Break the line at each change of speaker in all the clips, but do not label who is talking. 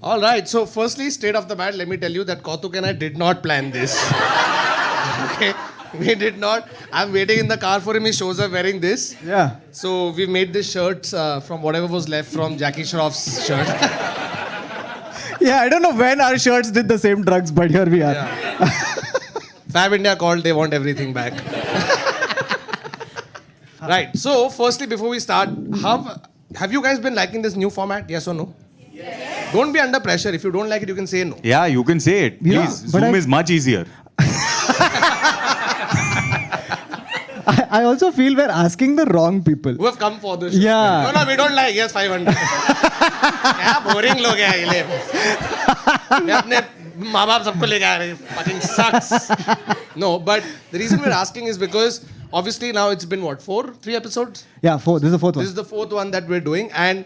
All right. So, firstly, straight off the bat, let me tell you that Kautuk and I did not plan this. Okay. We did not. I'm waiting in the car for him. He shows up wearing this.
Yeah.
So, we made this shirts from whatever was left from Jackie Shroff's shirt.
Yeah, I don't know when our shirts did the same drugs, but here we are.
Yeah. Fab India called. They want everything back. Right. So, firstly, before we start, have you guys been liking this new format? Yes or no? Yes. Don't be under pressure. If you don't like it, you can say no.
Yeah, you can say it. Please.
Yeah,
Zoom is much easier.
I also feel we're asking the wrong people.
Who have come for this show.
Yeah.
No, we don't like. Yes, 500. क्या boring लोग हैं ये ले. मैं अपने माँ बाप सबको लेके आ रहे हैं. Fucking sucks. No, but the reason we're asking is because obviously now it's been what, 3 episodes?
Yeah, 4. This is the fourth one.
This is the 4th one that we're doing, and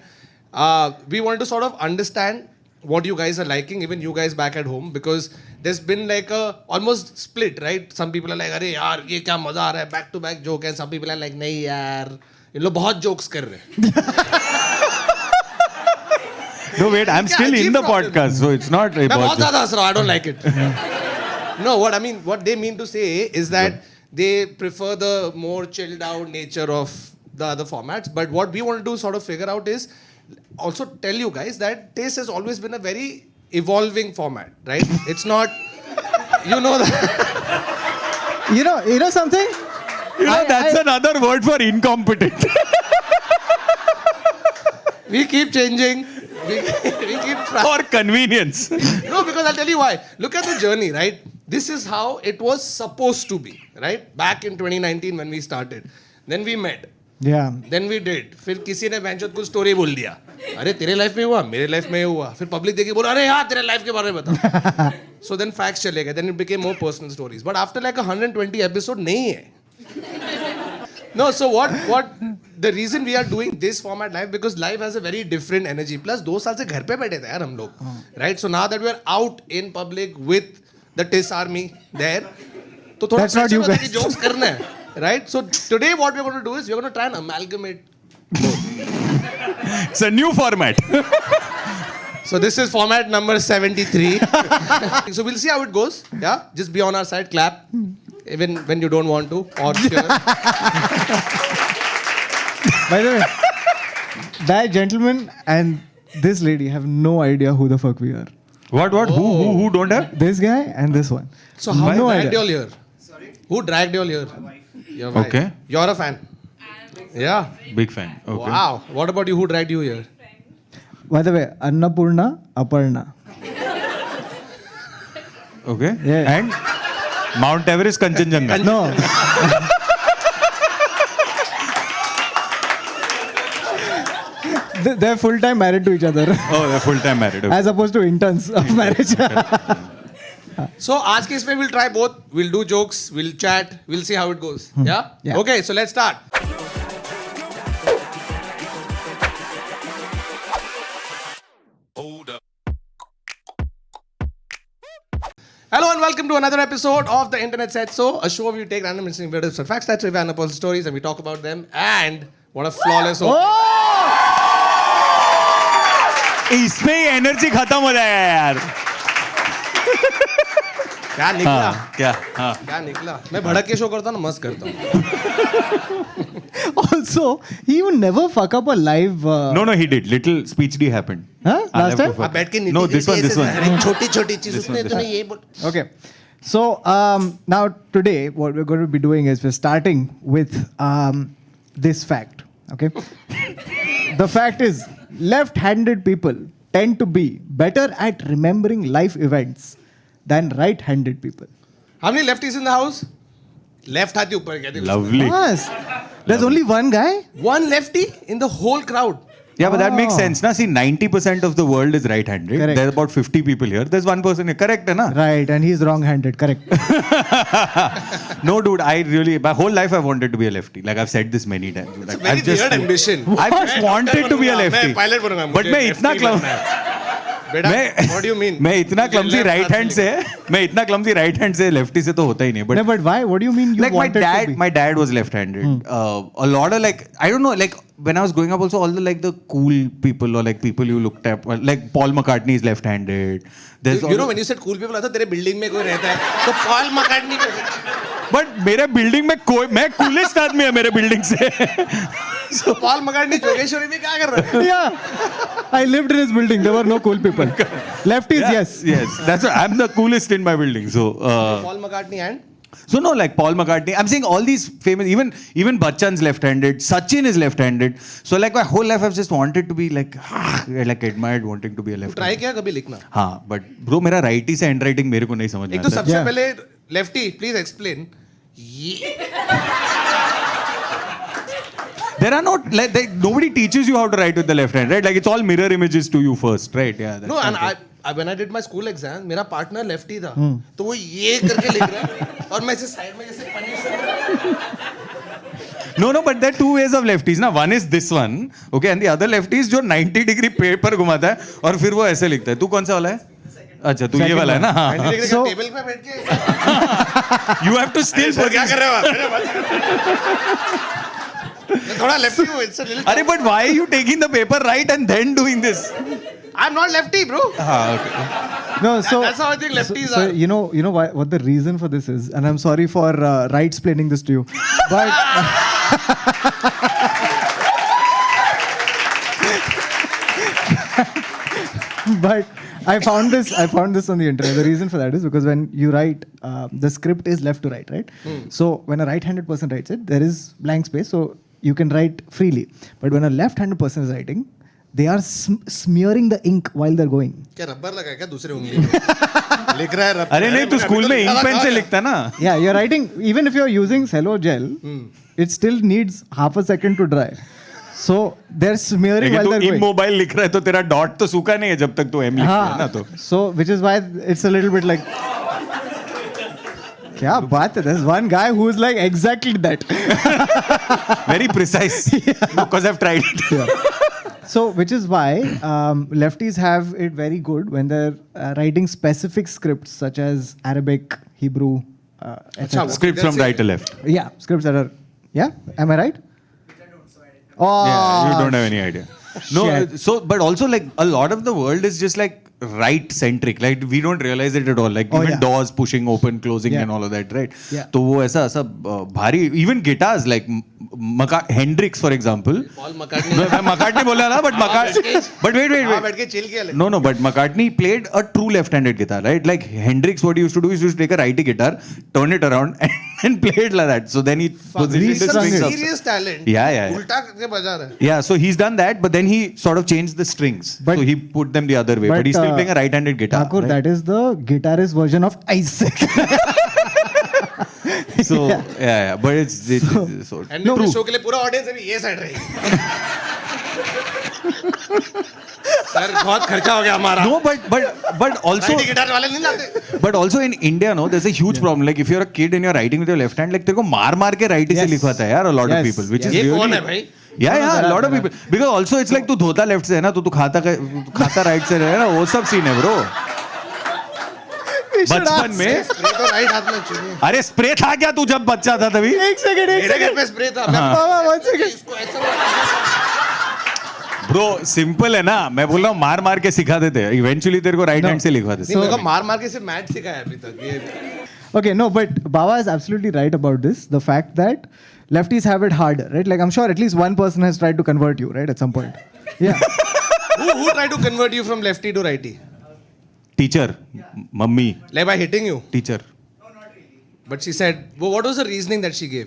we want to sort of understand what you guys are liking, even you guys back at home, because there's been like a almost split, right? Some people are like, अरे यार ये क्या मजा आ रहा है, back to back joke, and some people are like, नहीं यार, ये लोग बहुत jokes कर रहे हैं.
No, wait, I'm still in the podcast, so it's not
मैं
about
बहुत ज़्यादा हंस रहा हूँ, I don't like it. No, what they mean to say is that they prefer the more chilled out nature of the other formats. But what we want to sort of figure out is also tell you guys that this has always been a very evolving format, right? It's not, you know that.
You know something?
that's another word for incompetent.
We keep changing. We keep trying.
For convenience.
No, because I'll tell you why. Look at the journey, right? This is how it was supposed to be, right? Back in 2019 when we started. Then we met.
Yeah.
Then we did. फिर किसी ने बेंचों कुछ story बोल दिया. अरे तेरे life में हुआ, मेरे लाइफ में हुआ. फिर पब्लिक देखे बोला, अरे यार तेरे लाइफ के बारे में बता. So then facts चले गए. Then it became more personal stories. But after like 120 episode नहीं है. No, so what the reason we are doing this format live, because live has a very different energy. Plus 2 साल से घर पे बैठे थे यार हम लोग. Right? So now that we are out in public with the TIS army there, तो थोड़ा
That's not you guys.
jokes करना है. Right? So today what we're going to do is we're going to try and amalgamate both.
It's a new format.
So this is format number 73. So we'll see how it goes. Yeah? Just be on our side, clap. Even when you don't want to, or cheer.
By the way, that gentleman and this lady have no idea who the fuck we are.
What? Who don't have?
This guy and this one.
So how
No
dragged
idea.
you all here? Sorry? Who dragged you all here? Your wife.
Okay.
You're a fan? Yeah.
Big fan. Okay.
Wow. What about you? Who dragged you here?
By the way, Annapurna, Aparna.
Okay.
Yeah.
And Mount Everest, Kanchenjunga.
No. They're full-time married to each other.
Oh, they're full-time married. Okay.
As opposed to interns of marriage.
So आज के इसमें we'll try both. We'll do jokes. We'll chat. We'll see how it goes. Yeah?
Yeah.
Okay. So let's start. Hello and welcome to another episode of the Internet Said So, a show where we take random interesting videos and facts, that's trivia and personal stories, and we talk about them. And what a flawless opening.
इसमें ही energy खत्म हो जाएगा यार.
क्या निकला?
क्या? हाँ.
क्या निकला? मैं भड़क के शो करता हूँ ना, मस्त करता हूँ.
Also, he would never fuck up a live...
No, he did. Little speech D happened.
Huh? Last time?
आप बैठ के नीचे
No, this one.
छोटी छोटी चीज उसने तो नहीं ये बोल.
Okay. So, now today, what we're going to be doing is we're starting with this fact. Okay? The fact is, left-handed people tend to be better at remembering life events than right-handed people.
How many lefties in the house? Left हाथी ऊपर क्या?
Lovely.
Yes. There's only one guy?
One lefty in the whole crowd.
Yeah, but that makes sense. Na? See, 90% of the world is right-handed.
Correct.
There's about 50 people here. There's one person here. Correct, na?
Right, and he's wrong-handed. Correct.
No, dude, my whole life I wanted to be a lefty. Like, I've said this many times.
It's a very weird ambition.
I've just wanted to be a lefty.
मैं pilot बनूंगा.
But मैं इतना clever.
बेटा, what do you mean?
मैं इतना clumsy right hand से lefty से तो होता ही नहीं.
No, but why? What do you mean you
Like
wanted to be?
my dad was left-handed. A lot of like, I don't know, like when I was growing up also, all the like the cool people or like people you looked at, like Paul McCartney is left-handed. There's
You know when you said cool people, I thought तेरे building में कोई रहता है, तो Paul McCartney को.
But मेरे building में कोई, मैं coolest आदमी है मेरे building से.
So Paul McCartney जोगेश्वरी में क्या कर रहा है?
Yeah, I lived in his building. There were no cool people. Lefties, yes.
Yes, that's what, I'm the coolest in my building. So.
Paul McCartney and.
So no, like Paul McCartney. I'm saying all these famous, even Bachchan's left-handed. Sachin is left-handed. So like my whole life I've just wanted to be like admired wanting to be a lefty.
Try किया कभी लिखना?
हाँ, but bro मेरा righty से handwriting मेरे को नहीं समझ में
एक तो
आता.
सबसे पहले lefty, please explain.
There are not like nobody teaches you how to write with the left hand, right? Like it's all mirror images to you first, right? Yeah.
No, and when I did my school exam, मेरा partner lefty था, तो वो ये करके लिख रहा है, और मैं ऐसे side में जैसे punish.
No, but there are two ways of lefties ना. One is this one, okay, and the other lefty is जो 90-degree paper घुमाता है और फिर वो ऐसे लिखता है. तू कौन सा वाला है? अच्छा, तू ये वाला है ना? हाँ.
टेबल पे बैठ के.
You have to still.
क्या कर रहे हो आप? थोड़ा lefty हूँ, it's a little.
अरे, but why are you taking the paper right and then doing this?
I'm not lefty, bro.
हाँ, okay.
No, so
That's how I think lefties
so
are.
you know what the reason for this is, and I'm sorry for right-splaining this to you, but but I found this on the internet. The reason for that is because when you write, the script is left to right, right? So when a right-handed person writes it, there is blank space, so you can write freely. But when a left-handed person is writing, they are smearing the ink while they're going.
क्या rubber लगा है क्या दूसरे उंगली में? लिख रहा है रबर.
अरे नहीं, तू स्कूल में इंक पेन से लिखता ना?
Yeah, you're writing. Even if you're using cello gel, it still needs half a second to dry. So they're smearing while they're going.
Immobile लिख रहा है तो तेरा डॉट तो सूखा नहीं है जब तक तू एम लिख रहा है ना तो.
So which is why it's a little bit like. क्या बात है? There's one guy who's like exactly that.
Very precise. Because I've tried it.
Yeah. So which is why lefties have it very good when they're writing specific scripts such as Arabic, Hebrew, etc.
Scripts from right to left.
Yeah, scripts that are. Yeah, am I right? Oh,
Yeah, you don't have any idea. No,
shit.
so but also like a lot of the world is just like right centric. Like we don't realize it at all. Like
Oh,
even
yeah.
doors pushing open, closing,
Yeah.
and all of that, right?
Yeah.
तो वो ऐसा भारी. Even guitars like Hendrix, for example.
Paul McCartney.
McCartney बोला ना, but wait.
हाँ बैठ के chill किया ले.
No, but McCartney played a true left-handed guitar, right? Like Hendrix, what he used to do is he used to take a righty guitar, turn it around, and play it like that. So then he positioned
He's
the
some
strings up.
serious talent.
Yeah.
उल्टा करके बजा रहा है.
Yeah, so he's done that, but then he sort of changed the strings.
But-
So he put them the other way. But, he's still playing a right-handed guitar.
Thakur,
right?
that is the guitarist version of Isaac.
So, yeah. But it's so
And
true.
Show के लिए पूरा audience अभी ये side रहेगी. Sir बहुत खर्चा हो गया हमारा.
No, but also
right guitar वाले नहीं लाते.
but also in India, no, there's a huge problem. Like if you're a kid and you're writing with your left hand, like तेरे को मार के righty से
Yes.
लिखवाता है यार a lot of
Yes.
people, which is
ये
really.
कौन है भाई?
Yeah, a lot of people. Because also it's like तू धोता लेफ्ट से है ना, तो तू खाता राइट से है ना, वो सब सीन है bro. बचपन में
स्प्रे तो राइट हाथ में चाहिए.
अरे स्प्रे था क्या तू जब बच्चा था तभी?
एक सेकंड
मेरे घर पे स्प्रे था. मैं
one second.
इसको ऐसा
ब्रो सिंपल है ना, मैं बोल रहा हूँ मार के सिखाते थे. इवेंचुअली तेरे को राइट हैंड से लिखवाते थे.
नहीं मेरे को मार के सिर्फ मैथ सिखाया अभी तक ये.
Okay, no, but Baba is absolutely right about this. The fact that lefties have it harder, right? Like I'm sure at least one person has tried to convert you, right? At some point. Yeah.
Who tried to convert you from lefty to righty?
Teacher mummy
Like by hitting you.
Teacher.
But she said, well, what was the reasoning that she gave?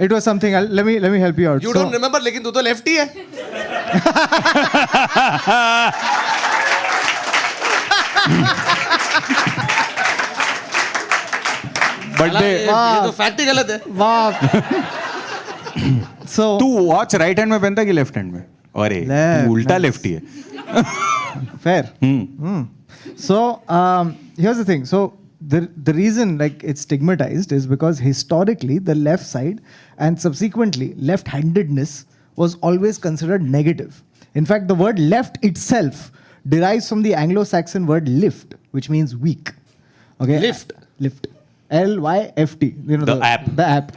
It was something. Let me help you out.
You don't remember, लेकिन तू तो lefty है.
But
ये तो fact ही गलत है.
Wow. So
तू watch right hand में पहनता है कि लेफ्ट हैंड में? अरे
Left,
तू उल्टा
nice.
लेफ्टी है.
fair. So here's the thing. So the reason like it's stigmatized is because historically the left side and subsequently left-handedness was always considered negative. In fact, the word left itself derives from the Anglo-Saxon word lift, which means weak. Okay.
Lift?
Lift. L-Y-F-T. You know,
The app.
The app.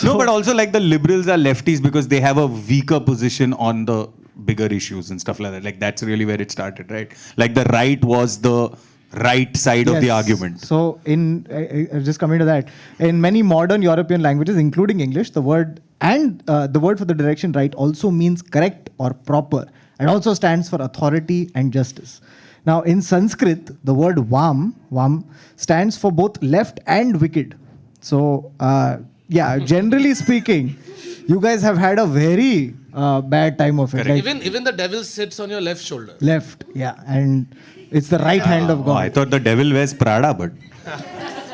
No, but also like the liberals are lefties because they have a weaker position on the bigger issues and stuff like that. Like that's really where it started, right? Like the right was the right side of the
Yes.
argument.
So, just coming to that, in many modern European languages, including English, the word for the direction right also means correct or proper, and also stands for authority and justice. Now, in Sanskrit, the word vam stands for both left and wicked. So, generally speaking, you guys have had a very bad time of it. Like,
Even the devil sits on your left shoulder.
left, yeah, and it's the right hand of
Oh,
God.
I thought the devil wears Prada, but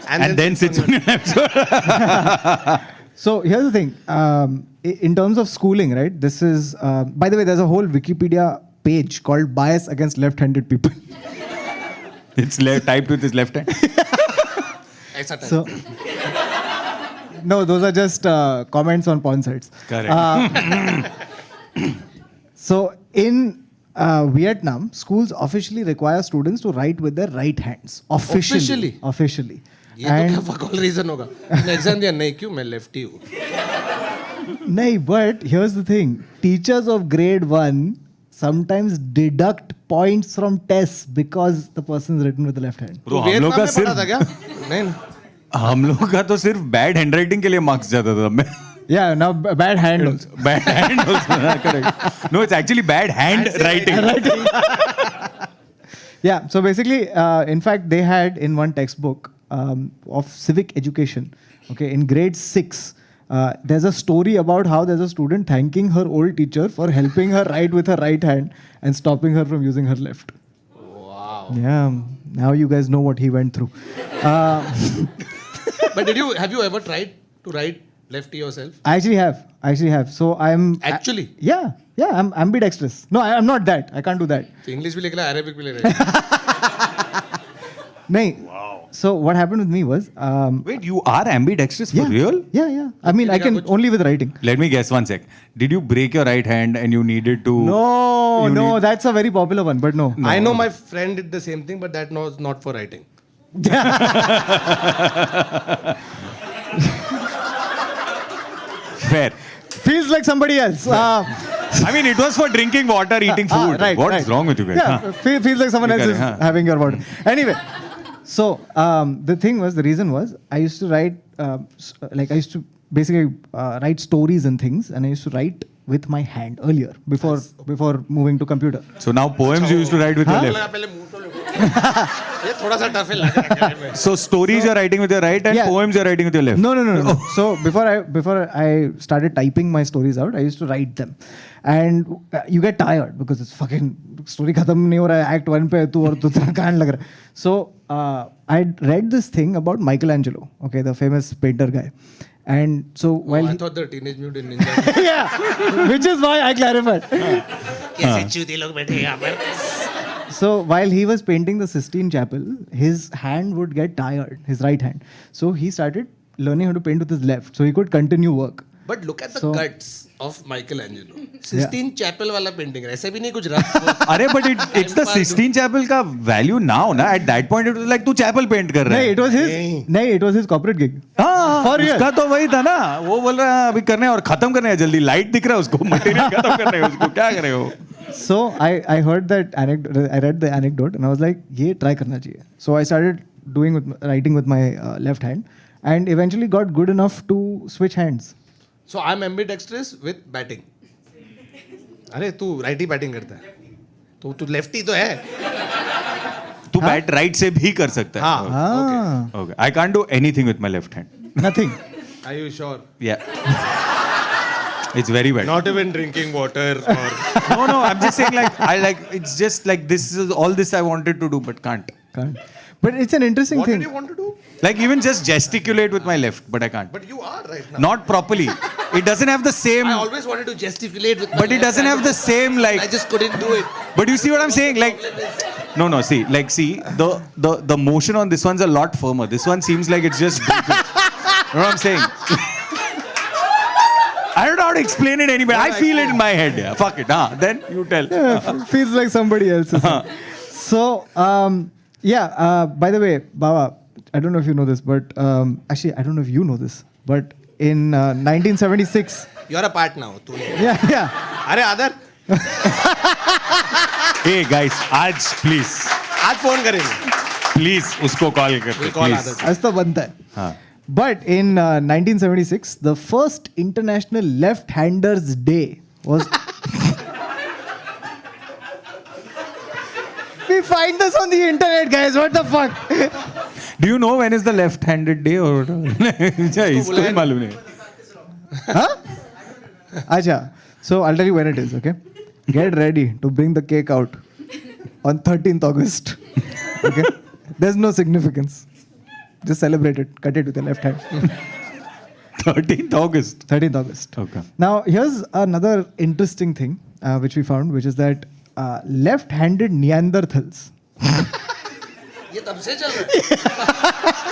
and then sits on your left shoulder.
So here's the thing. In terms of schooling, right? This is, by the way, there's a whole Wikipedia page called Bias Against Left-Handed People.
It's typed with his left hand.
ऐसा type.
So, no, those are just comments on porn sites.
Correct.
So in Vietnam, schools officially require students to write with their right hands. Officially.
ये तो क्या fuck all reason होगा? मैंने exam दिया नहीं क्यों मैं lefty हूँ.
No, but here's the thing. Teachers of grade 1 sometimes deduct points from tests because the person is written with the left hand.
Bro, हम लोग का
वियतनाम में पढ़ा था
सिर्फ
क्या? नहीं.
हम लोग का तो सिर्फ बैड हैंडराइटिंग के लिए मार्क्स जाता था मैं.
Yeah, now bad hand also.
Bad hand also. Correct. No, it's actually bad hand writing.
Yeah, so basically, in fact, they had in one textbook of civic education, okay, in grade 6, there's a story about how there's a student thanking her old teacher for helping her write with her right hand and stopping her from using her left.
Wow.
Yeah, now you guys know what he went through.
But have you ever tried to write lefty yourself?
I actually have. So I'm...
Actually?
Yeah, I'm ambidextrous. No, I'm not that. I can't do that.
तो English भी लिख रहा है, Arabic भी लिख रहा है.
No. Wow. So what happened with me was...
Wait, you are ambidextrous for real?
Yeah. I mean, I can only with writing.
Let me guess one sec. Did you break your right hand and you needed to...
No, that's a very popular one, but no.
I know my friend did the same thing, but that was not for writing.
Fair.
Feels like somebody else.
I mean, it was for drinking water, eating food.
Right,
What's
right.
wrong with you guys?
Yeah, feels like someone else is having your water. Anyway, so the reason was, I used to write, basically write stories and things, and I used to write with my hand earlier, before moving to computer.
So now poems you used to write with your left.
पहले मुंह तो लगा. ये थोड़ा सा tough है लग रहा है.
So stories you're writing with your right and
Yeah.
poems you're writing with your left.
No. So before I started typing my stories out, I used to write them, and you get tired because it's fucking story खत्म नहीं हो रहा है, act 1 पे तू और तू कांड लग रहा है. So I read this thing about Michelangelo, okay, the famous painter guy, and so while
I thought the Teenage Mutant Ninja.
yeah, which is why I clarified.
कैसे चूती लोग बैठे यहाँ पर.
So while he was painting the Sistine Chapel, his hand would get tired, his right hand. So he started learning how to paint with his left, so he could continue work.
But look at the guts of Michelangelo. Sistine Chapel वाला painting है. ऐसे भी नहीं कुछ rough.
अरे but it's the Sistine Chapel का value now ना. At that point it was like तू chapel paint कर रहा है.
नहीं, it was his corporate gig.
हाँ,
For real.
उसका तो वही था ना. वो बोल रहा है अभी करने हैं और खत्म करने हैं जल्दी. लाइट दिख रहा है उसको. मटेरियल खत्म कर रहे हैं उसको. क्या कर रहे हो?
So I heard that anecdote. I read the anecdote and I was like, ये try करना चाहिए. So I started writing with my left hand, and eventually got good enough to switch hands.
So I'm ambidextrous with batting. अरे तू righty batting करता है. तो तू lefty तो है.
तू बैट राइट से भी कर सकता है.
हाँ.
Okay. I can't do anything with my left hand.
Nothing.
Are you sure?
Yeah. It's very bad.
Not even drinking water or.
No. I'm just saying it's just like this is all this I wanted to do but can't.
But it's an interesting
What
thing.
did you want to do?
Like even just gesticulate with my left, but I can't.
But you are right now.
Not properly. It doesn't have the same.
I always wanted to gesticulate with.
But it doesn't have the same like.
I just couldn't do it.
But you see what I'm saying? Like, no. See, the motion on this one's a lot firmer. This one seems like it's just. You know what I'm saying? I don't know how to explain it anyway. I feel it in my head. Yeah. Fuck it. Then you tell.
Feels like somebody else's. So, by the way, Baba, I don't know if you know this, but actually, I don't know if you know this, but in 1976.
You're a part now. तू नहीं.
Yeah.
अरे आदर.
Hey guys, आज please.
आज phone करेंगे.
Please उसको call कर.
We'll call Aadar.
आज तो बनता है.
हाँ.
But in 1976, the first International Left-handers Day was. We find this on the internet, guys. What the fuck?
Do you know when is the left-handed day or? इसको भी मालूम नहीं.
Huh? Acha. So I'll tell you when it is. Okay. Get ready to bring the cake out on 13th August. Okay. There's no significance. Just celebrate it. Cut it with the left hand.
13th August.
13th August.
Okay.
Now, here's another interesting thing which we found, which is that left-handed Neanderthals.
ये तब से चल रहा है.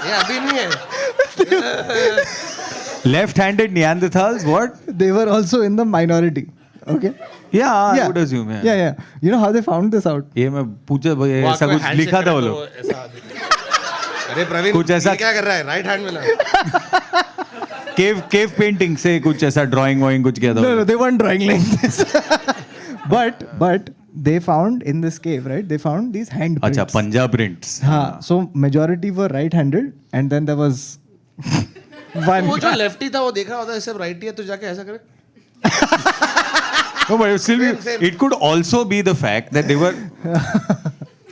ये अभी नहीं है.
Left-handed Neanderthals, what?
They were also in the minority. Okay.
Yeah, I would assume.
Yeah. You know how they found this out?
ये मैं पूछा ऐसा कुछ लिखा था वो लोग.
अरे प्रवीण
कुछ ऐसा
क्या कर रहा है? राइट हैंड में ना.
केव पेंटिंग से कुछ ऐसा ड्राइंग वॉइंग कुछ किया था.
No, they weren't drawing like this. but they found in this cave, right? They found these handprints.
अच्छा, पंजाब prints.
हाँ, so majority were right-handed, and then there was one.
वो जो लेफ्टी था वो देख रहा होता है सिर्फ राइटी है तो जाके ऐसा करे.
No, but still,
Same.
it could also be the fact that they were.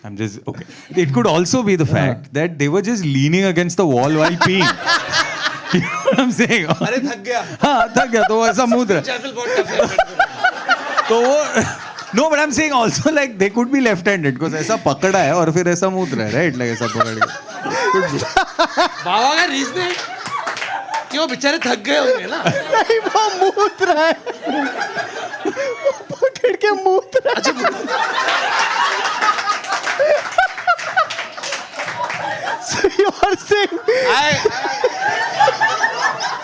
I'm just okay. It could also be the fact that they were just leaning against the wall while peeing. You know what I'm saying?
अरे थक गया.
हाँ, थक गया तो वो ऐसा मूत रहा.
चैपल बहुत टफ है.
तो वो no, but I'm saying also like they could be left-handed because ऐसा पकड़ा है और फिर ऐसा मूत रहा है, right? Like ऐसा पकड़ के.
बाबा का रीजन कि वो बेचारे थक गए होंगे ना.
नहीं, वो मूत रहा है. पकड़ के मूत रहा है. So you're saying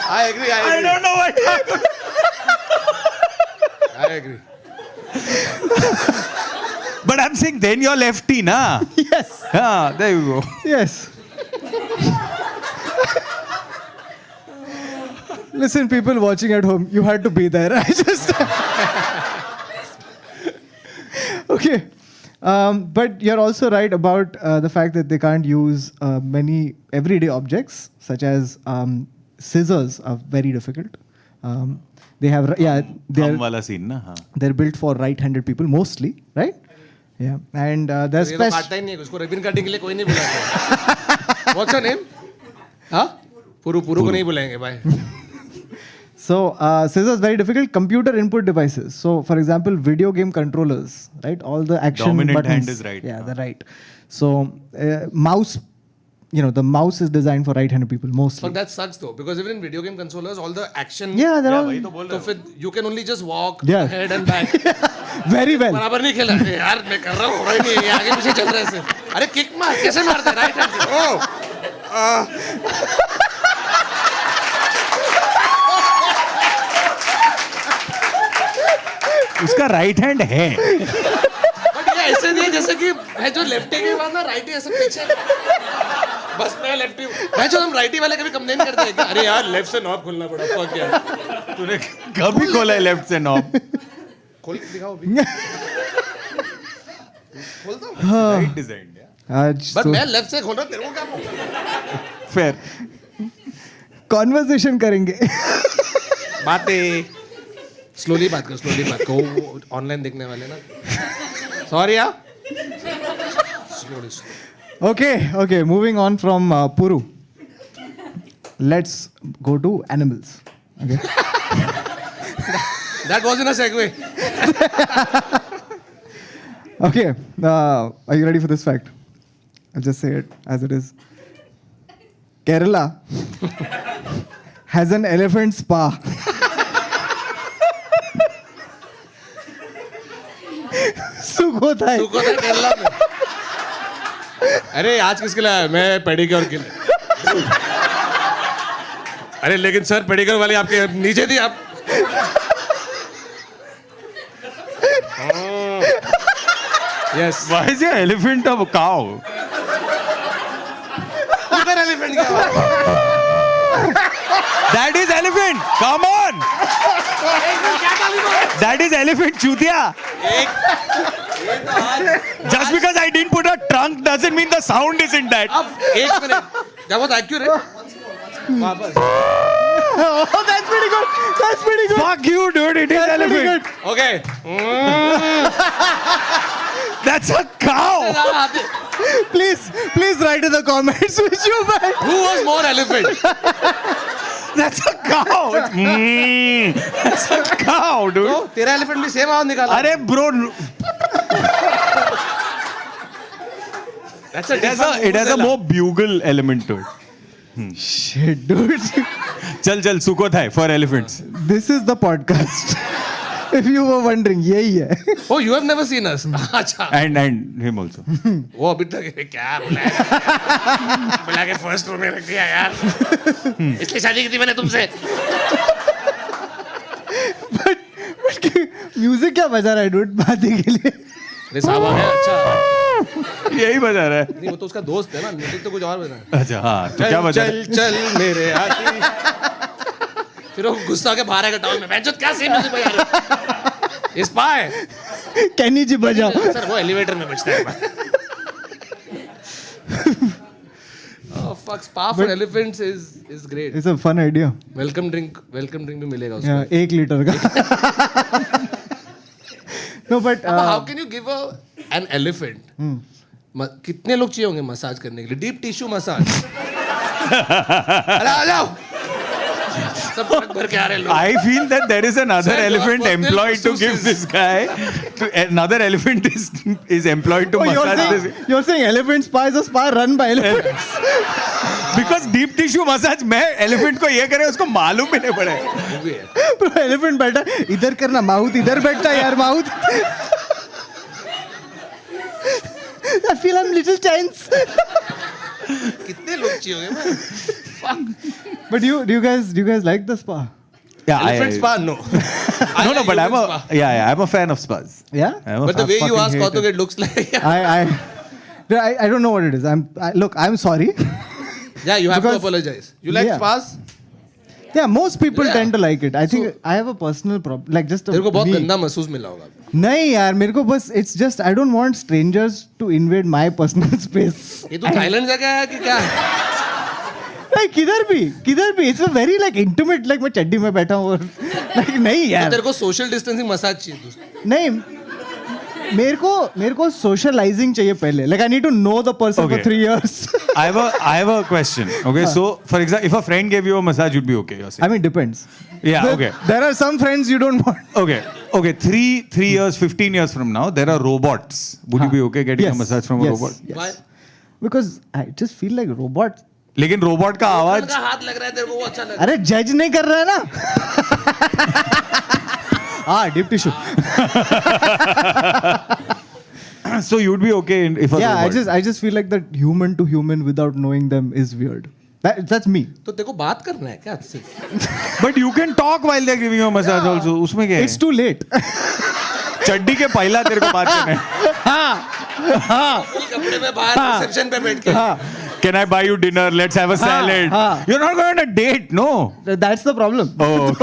I agree.
I don't know what happened.
I agree.
But I'm saying then you're lefty, na?
yes.
Yeah, there you go.
Yes. Listen, people watching at home, you had to be there. I just. Okay. But you're also right about the fact that they can't use many everyday objects, such as scissors are very difficult. They have,
हम वाला scene ना, हाँ.
they're built for right-handed people mostly, right? Yeah. And there's
ये तो काटता ही नहीं है उसको. रिबन कटिंग के लिए कोई नहीं बुलाता. What's your name? हाँ? पुरु को नहीं बुलाएंगे भाई.
So, scissors very difficult. Computer input devices. So, for example, video game controllers, right? All the action
Dominant
buttons.
hand is right.
Yeah, the right. So, mouse, the mouse is designed for right-handed people mostly.
But that sucks though, because even in video game controllers, all the action.
Yeah, they're all
वही तो बोल रहा
तो फिर you can only just walk
Yeah.
ahead and back.
very well.
बराबर नहीं खेला. यार मैं कर रहा हूँ, हो रहा ही नहीं है. ये आगे पीछे चल रहा है सिर्फ. अरे किक मार, कैसे मारते हैं राइट हैंड से? ओह.
उसका राइट हैंड है.
बट ये ऐसे नहीं है जैसे कि मैं जो लेफ्टी के बाद ना राइटी ऐसे पीछे. बस मैं लेफ्टी हूँ. मैं जो हम राइटी वाले कभी कंप्लेन करते हैं कि अरे यार लेफ्ट से नॉब खोलना पड़ा. फक यार.
तूने कभी खोला है लेफ्ट से नॉब?
खोल के दिखाओ अभी. खोलता हूँ.
राइट डिजाइन यार.
आज
बट
तो
मैं लेफ्ट से खोल रहा हूँ. तेरे को क्या बोलूँ?
फेयर.
conversation करेंगे.
बातें. स्लोली बात करो. ऑनलाइन देखने वाले ना. सॉरी यार. Slowly.
Okay. Moving on from Puru. Let's go to animals. Okay.
That wasn't a segue.
Okay. Are you ready for this fact? I'll just say it as it is. Kerala has an elephant spa. Sukhothai.
Kerala में. अरे आज किसके लिए आया? मैं pedicure के लिए. अरे लेकिन सर पेडिक्योर वाली आपके नीचे थी आप. Yes.
Why is your elephant a cow?
उधर elephant क्या हुआ?
That is elephant. Come on. That is elephant, chutiya. Just because I didn't put a trunk doesn't mean the sound isn't that.
अब 1 minute. That was accurate. वापस.
Oh, that's pretty good. That's pretty good.
Fuck you, dude. It is
That's pretty
elephant.
good.
Okay.
That's a cow.
Please write in the comments which you buy.
Who was more elephant?
That's a cow. That's a cow, dude.
तो तेरा elephant भी same आवाज निकाला.
अरे bro,
That's a
it has a more bugle element to it.
Shit, dude.
चल सुकोथाई for elephants.
This is the podcast. If you were wondering, यही है.
Oh, you have never seen us. अच्छा.
And him also.
वो अभी तक क्या बुला के फर्स्ट रो में रख दिया यार. इसलिए शादी की थी मैंने तुमसे.
But music क्या बजा रहा है, dude? बातें के लिए.
अरे साहब आ गया. अच्छा.
यही बजा रहा है.
नहीं वो तो उसका दोस्त है ना. म्यूजिक तो कुछ और बजा रहा है.
अच्छा हाँ. तो क्या बजा रहा है?
चल मेरे हाथी. फिर वो गुस्सा के बाहर आएगा टाउन में. बेंचो क्या सेम म्यूजिक बजा रहे हो? इस पाए.
कैनी जी बजाओ.
सर वो एलिवेटर में बजता है. Oh fuck, spa for elephants is great.
It's a fun idea.
Welcome drink भी मिलेगा उसको.
Yeah, 1 लीटर का. No, but
how can you give an elephant? कितने लोग चाहिए होंगे मसाज करने के लिए? Deep tissue massage. अरे आ जाओ. सब भर के आ रहे लोग.
I feel that there is another
Sir,
elephant
your
employed to
personal
give this guy. Another elephant is employed to massage this.
you're saying elephant spa is a spa run by elephants.
Because deep tissue massage मैं elephant को ये करे उसको मालूम भी नहीं पड़े.
वो भी है.
Bro, elephant बैठा इधर करना, माउथ इधर बैठता है यार, mouth. I feel I'm little tense.
कितने लोग चाहिए होंगे man? Fuck.
But do you guys like the spa?
Yeah,
Elephant spa no.
No, but I'm a fan of spas.
Yeah.
But the way you ask Kautuk, it looks like.
I don't know what it is. Look, I'm sorry.
Yeah, you have to
Because-
apologize. You like
Yeah.
spas?
Yeah, most people
Yeah.
tend to like it. I think I have a personal problem. Like just a
तेरे को बहुत
me.
गंदा महसूस मिला होगा.
नहीं यार, मेरे को बस it's just I don't want strangers to invade my personal space.
ये तू थाईलैंड जा गया है कि क्या?
Like किधर भी it's a very like intimate, like मैं चड्डी में बैठा हूँ और like नहीं
तो
यार,
तेरे को सोशल डिस्टेंसिंग मसाज चाहिए.
नहीं मेरे को socializing चाहिए पहले. Like I need to know the person for
Okay.
3 years.
I have a question. Okay, so for example, if a friend gave you a massage, you'd be okay. You're
I
saying.
mean depends.
Yeah. Okay.
There are some friends you don't want.
Okay. 3 years, 15 years from now, there are robots. Would you be okay getting a massage from a robot?
Yes.
Why?
Because I just feel like robots.
लेकिन robot का आवाज.
उनका हाथ लग रहा है तेरे को वो अच्छा लग रहा
अरे जज नहीं कर रहा है ना. हाँ, deep tissue.
So you'd be okay if a
Yeah,
robot.
I just feel like that human to human without knowing them is weird. That's me.
है. तो तेरे को बात करना है क्या सिर्फ?
But you can talk while they're giving you a massage also. उसमें क्या है?
It's too late.
चड्डी के पहला तेरे को बात करना है.
कपड़े में बाहर रिसेप्शन पे बैठ के.
Can I buy you dinner? Let's have a salad. You're not going on a date, no.
That's the problem.
Oh.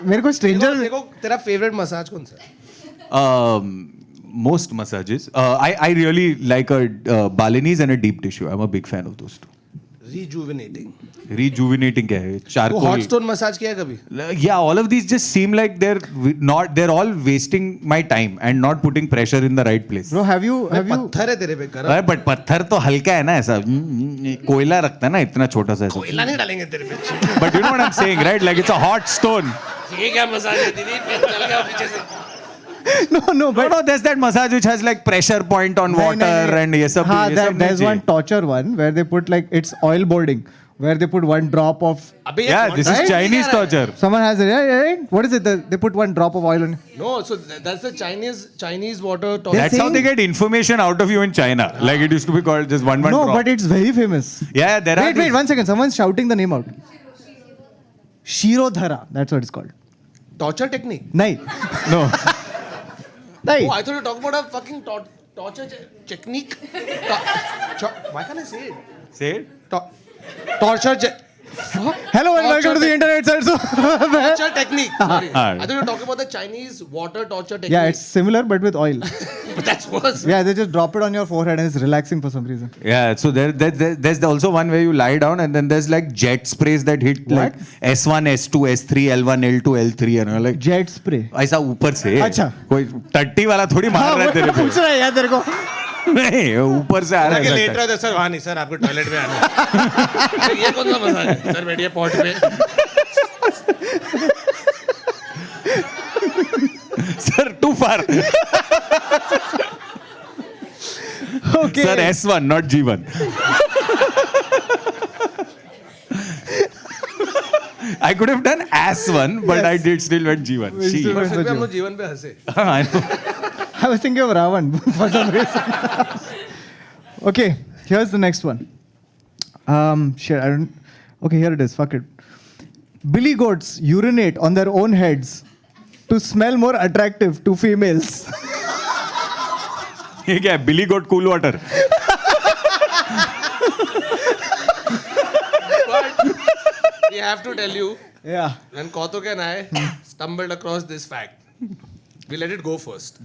मेरे को stranger.
देखो तेरा फेवरेट मसाज कौन सा है?
Most massages. I really like a Balinese and a deep tissue. I'm a big fan of those two.
Rejuvenating.
Rejuvenating क्या है?
वो
Charcoal.
हॉट स्टोन मसाज किया है कभी?
Yeah, all of these just seem like they're all wasting my time and not putting pressure in the right place.
Bro, have you?
पत्थर है तेरे पे गरम.
अरे बट पत्थर तो हल्का है ना ऐसा कोयला रखता है ना इतना छोटा सा ऐसा.
कोयला नहीं डालेंगे तेरे पे.
But you know what I'm saying, right? Like it's a hot stone.
ये क्या मसाज है दीदी? पेट चल गया पीछे से.
No, but
No, there's that massage which has like pressure point on water and ये सब.
हाँ,
ये सब नहीं
there's one
चाहिए.
torture one where they put like it's oil boarding, where they put one drop of.
अबे ये
Yeah,
कौन
this
सा
is
है?
Chinese torture.
Someone has it, right? What is it? They put one drop of oil on.
No, so that's the Chinese water torture.
That's how they get information out of you in China. Like it used to be called just one
No,
drop.
but it's very famous.
Yeah, there are.
Wait, 1 second. Someone's shouting the name out. Shirodhara. That's what it's called.
Torture technique.
नहीं.
No.
नहीं.
Oh, I thought you were talking about a fucking torture technique. Why can't I say it?
Say it.
Torture.
Hello and welcome to the internet, sir. So,
Torture technique. Sorry.
Alright.
I thought you were talking about the Chinese water torture technique.
yeah, it's similar but with oil.
But that's worse.
Yeah, they just drop it on your forehead and it's relaxing for some reason.
Yeah, so there's also one where you lie down and then there's like jet sprays that hit like S1, S2, S3, L1, L2, L3 and you're like
Jet spray.
ऐसा ऊपर से
अच्छा.
कोई टट्टी वाला थोड़ी मार रहा है तेरे पे
पूछ रहा है यार तेरे को.
नहीं ऊपर से आ रहा
जाके
है
लेट रहा था सर वहाँ नहीं सर आपको टॉयलेट में आना है। ये कौन सा मसाज है सर बैठिए पॉट पे
sir too far
Okay.
Sir S1 not G1 I could have done S1 but I did still went G1
We'll
She.
still-
पर फिर भी हम लोग जीवन पे हंसे
I know.
I was thinking of Ravan for some reason. Okay, here's the next one. Shit, I don't. Okay, here it is. Fuck it. Billy goats urinate on their own heads to smell more attractive to females.
ये क्या है billy goat cool water
But we have to tell you
Yeah.
when Kautuk and I stumbled across this fact we let it go first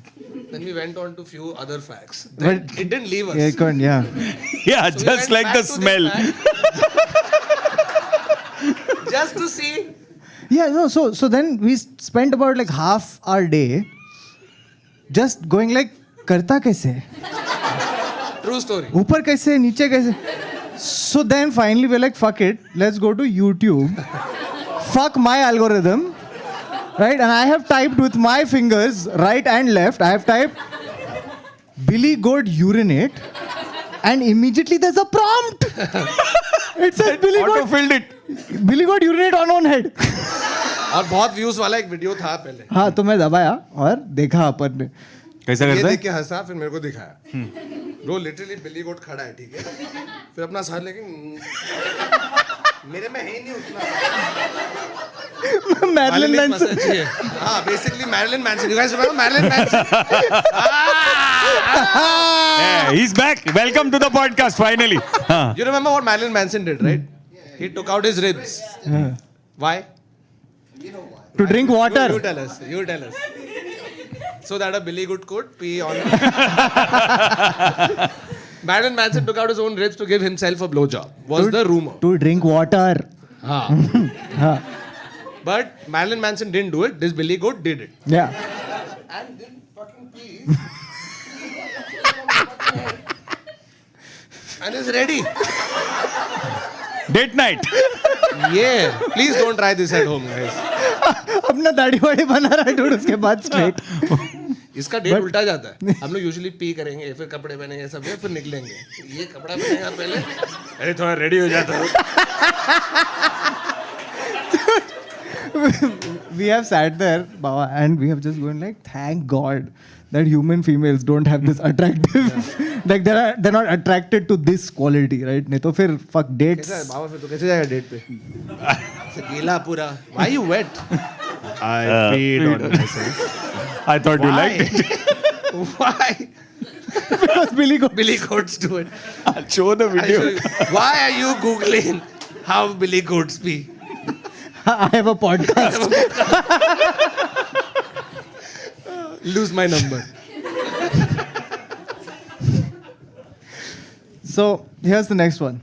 then we went on to few other facts then
But-
it didn't leave us
Yeah, you can't, yeah.
yeah
So we
just
went
like
back
the
to this
smell
fact just to see
Yeah, no, so then we spent about like half our day just going like, करता कैसे?
true story
ऊपर कैसे? नीचे कैसे? So then finally we're like, fuck it, let's go to YouTube. Fuck my algorithm. Right? And I have typed with my fingers, right and left, I have typed Billy goat urinate. And immediately there's a prompt. It says Billy
auto
goat,
filled it
Billy goat urinate on own head.
और बहुत views वाला एक video था पहले
हाँ तो मैं दबाया और देखा अपन ने.
कैसा
ये
करता
देख
है
के हंसा फिर मेरे को दिखाया ब्रो लिटरली बिल्ली गोट खड़ा है ठीक है फिर अपना सर लेके मेरे में है ही नहीं उतना
Marilyn
Marilyn
Manson.
Manson चाहिए। हाँ basically Marilyn Manson you guys remember Marilyn Manson
yeah, he's back welcome to the podcast finally
you remember what Marilyn Manson did right he took out his ribs why
To drink water.
you tell us so that a billy goat could pee on Marilyn Manson took out his own ribs to give himself a blowjob was the rumor
To drink water.
हाँ but Marilyn Manson didn't do it this billy goat did it
Yeah.
and didn't fucking pee and is ready
date night
yeah please don't try this at home guys
अपना दाढ़ी वाड़ी बना रहा है dude उसके बाद straight.
इसका date उल्टा जाता है हम लोग यूजुअली पी करेंगे फिर कपड़े पहनेंगे सब फिर निकलेंगे ये कपड़ा पहनेगा पहले अरे थोड़ा रेडी हो जाता है
We have sat there, Baba, and we have just gone like, thank God that human females don't have this attractive, like they're not attracted to this quality, right? नहीं तो फिर fuck dates.
कैसा है बाबा फिर तो कैसे जाएगा डेट पे ऐसे गीला पूरा why you wet I peed on myself
I thought you
why
liked it
why
Because Billy goat.
Billy goats do it
I'll show the
I
video
show you. Why are you googling how Billy goats pee
I have a podcast.
lose my number
So here's the next one.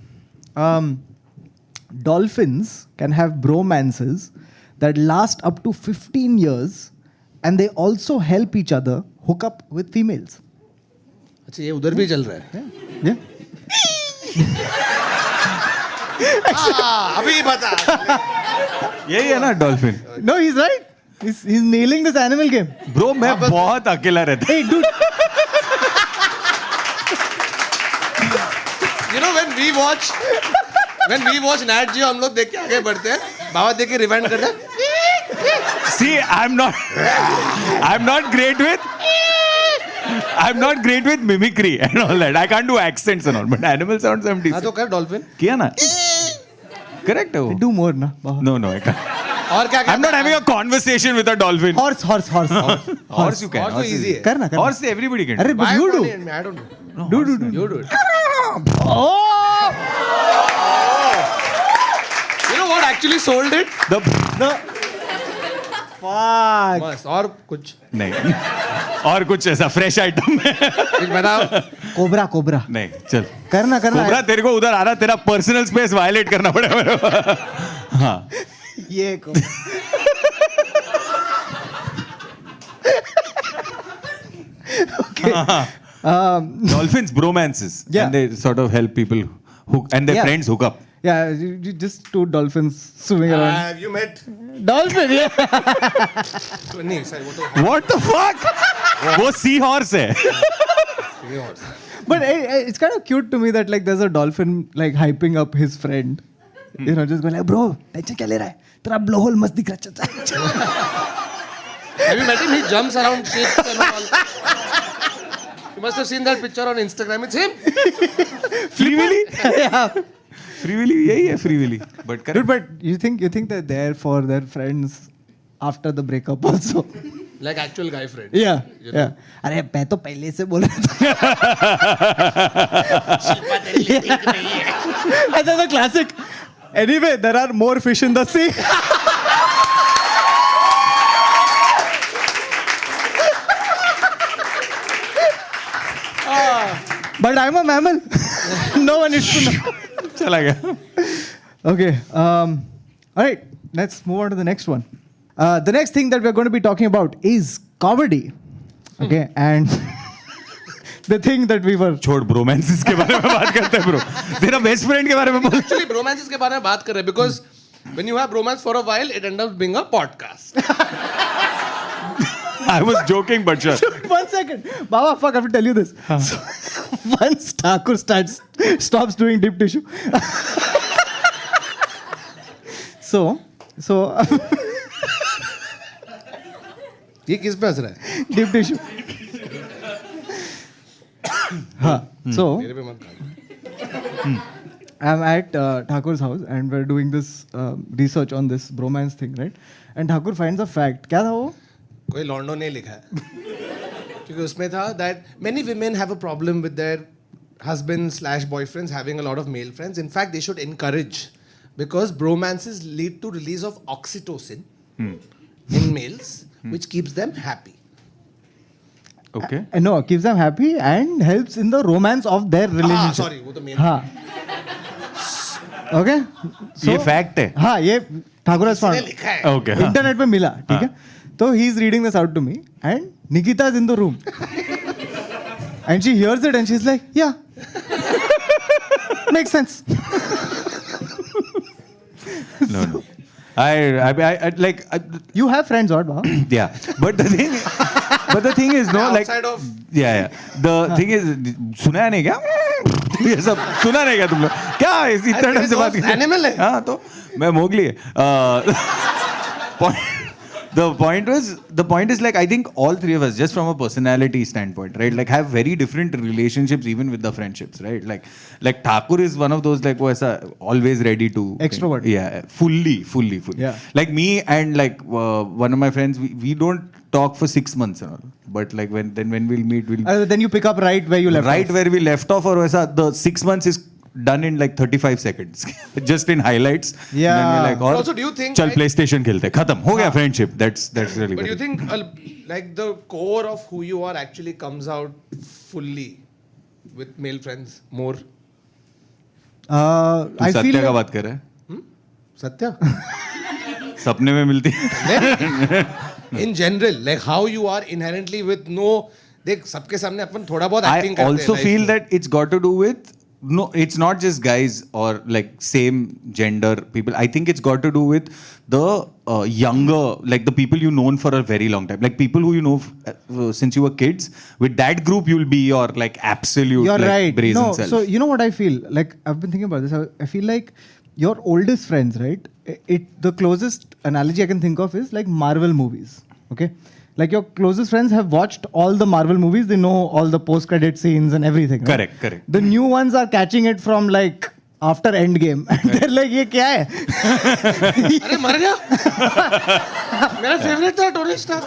Dolphins can have bromances that last up to 15 years, and they also help each other hook up with females.
अच्छा ये उधर भी चल रहा है
Yeah.
अभी बता
यही है ना dolphin
No, he's right. He's nailing this animal game.
Bro मैं बहुत अकेला रहता
Hey, dude.
you know when we watch Nat Geo हम लोग देख के आगे बढ़ते हैं बाबा देख के रिवाइंड करते हैं
See, I'm not great with mimicry and all that. I can't do accents and all, but animal sounds I'm
हाँ
decent.
तो कर डॉल्फिन
किया ना? Correct है वो.
Do more, na. Baha.
No, I can't.
और क्या
I'm not having a conversation with a dolphin.
Horse.
Horse you can.
Horse तो
Horse
easy है.
करना.
Horse everybody can.
अरे
do.
but
Why
you do.
funny? I don't know.
Do.
You do it.
Oh.
You know what actually sold it?
The
Fuck.
बस और कुछ
नहीं और कुछ ऐसा फ्रेश आइटम है
कुछ बताओ.
कोबरा.
नहीं चल
करना.
कोबरा तेरे को उधर आ रहा तेरा पर्सनल स्पेस वायलेट करना पड़ेगा मेरे को. हाँ
ये को. Okay.
Dolphins, bromances.
Yeah.
And they sort of help people and their
Yeah.
friends hook up.
Yeah, you just two dolphins swimming around.
Have you met?
Dolphin, yeah.
नहीं sir वो तो
What the fuck? वो sea horse है.
But it's kind of cute to me that like there's a dolphin like hyping up his friend. You know, just going like, bro, tension क्या ले रहा है? तेरा blowhole मस्त दिख रहा है.
Have you met him? He jumps around ships and all. You must have seen that picture on Instagram. It's him.
Free Willy?
Yeah.
Free Willy यही है Free Willy. But
Dude, but you think they're there for their friends after the breakup also?
Like actual guy friend.
Yeah. Yeah. अरे मैं तो पहले से बोल रहा था. And then the classic. Anyway, there are more fish in the sea. But I'm a mammal. No one needs to know.
चला गया.
Okay. All right. Let's move on to the next one. The next thing that we're going to be talking about is comedy. Okay. And the thing that we were.
छोड़ bromances के बारे में बात करते हैं bro. तेरा best friend के बारे में बोल.
Actually, bromances के बारे में बात कर रहे हैं because when you have bromance for a while, it ends up being a podcast.
I was joking but sure.
Dude, 1 second. Baba, fuck, I have to tell you this. So, once Thakur stops doing deep tissue. so
ये किस पे हंस रहा है?
deep tissue. So
मेरे पे मत खा.
I'm at Thakur's house and we're doing this research on this bromance thing, right? And Thakur finds a fact. क्या था वो?
कोई लॉन्डो ने लिखा है क्योंकि उसमें था that many women have a problem with their husbands/boyfriends having a lot of male friends. In fact, they should encourage because bromances lead to release of oxytocin in males, which keeps them happy.
Okay.
No, keeps them happy and helps in the romance of their relationship.
Sorry, वो तो main.
हाँ. Okay.
ये fact है.
हाँ, ये Thakur has
इसने
found.
लिखा है.
Okay. हाँ.
इंटरनेट पे मिला, ठीक है? तो he is reading this out to me and Nikita is in the room. And she hears it and she's like, yeah. Makes sense.
No. I like
You have friends, what, Baba?
yeah. But the thing is no like
Outside of
yeah. The thing is सुना है नहीं क्या? ये सब सुना नहीं क्या तुम लोग? क्या इतना टाइम से बात कर?
Animal है.
हाँ तो मैं मोगली है. The point is like I think all three of us just from a personality standpoint, right, like have very different relationships even with the friendships, right, like Thakur is one of those like वो ऐसा always ready to
Extrovert.
yeah, fully
Yeah.
like me and like one of my friends we don't talk for 6 months and all, but like when we'll meet we'll
Then you pick up right where you left
right
off.
where we left off or वैसा the 6 months is done in like 35 seconds just in highlights.
Yeah.
And then we're like,
Also, do you think
चल
like-
PlayStation खेलते हैं खत्म हो गया friendship. That's really
But
good.
you think like the core of who you are actually comes out fully with male friends more?
तू
I feel
Satya का
like,
बात कर रहा है
Satya?
सपने में मिलती है
In general, like how you are inherently with no. देख सबके सामने अपन थोड़ा बहुत
I
acting करते हैं.
also
life
feel
में.
that it's got to do with no, it's not just guys or like same gender people. I think it's got to do with the younger, like the people you've known for a very long time, like people who you know since you were kids. With that group, you'll be your like absolute
you're
like,
right.
brazen
No,
self.
so you know what I feel? Like I've been thinking about this. I feel like your oldest friends, right? The closest analogy I can think of is like Marvel movies. Okay? Like your closest friends have watched all the Marvel movies. They know all the post-credit scenes and everything. Right?
Correct.
The new ones are catching it from like after Endgame. And they're like, ये क्या है?
अरे मर गया मेरा favourite था Tony Stark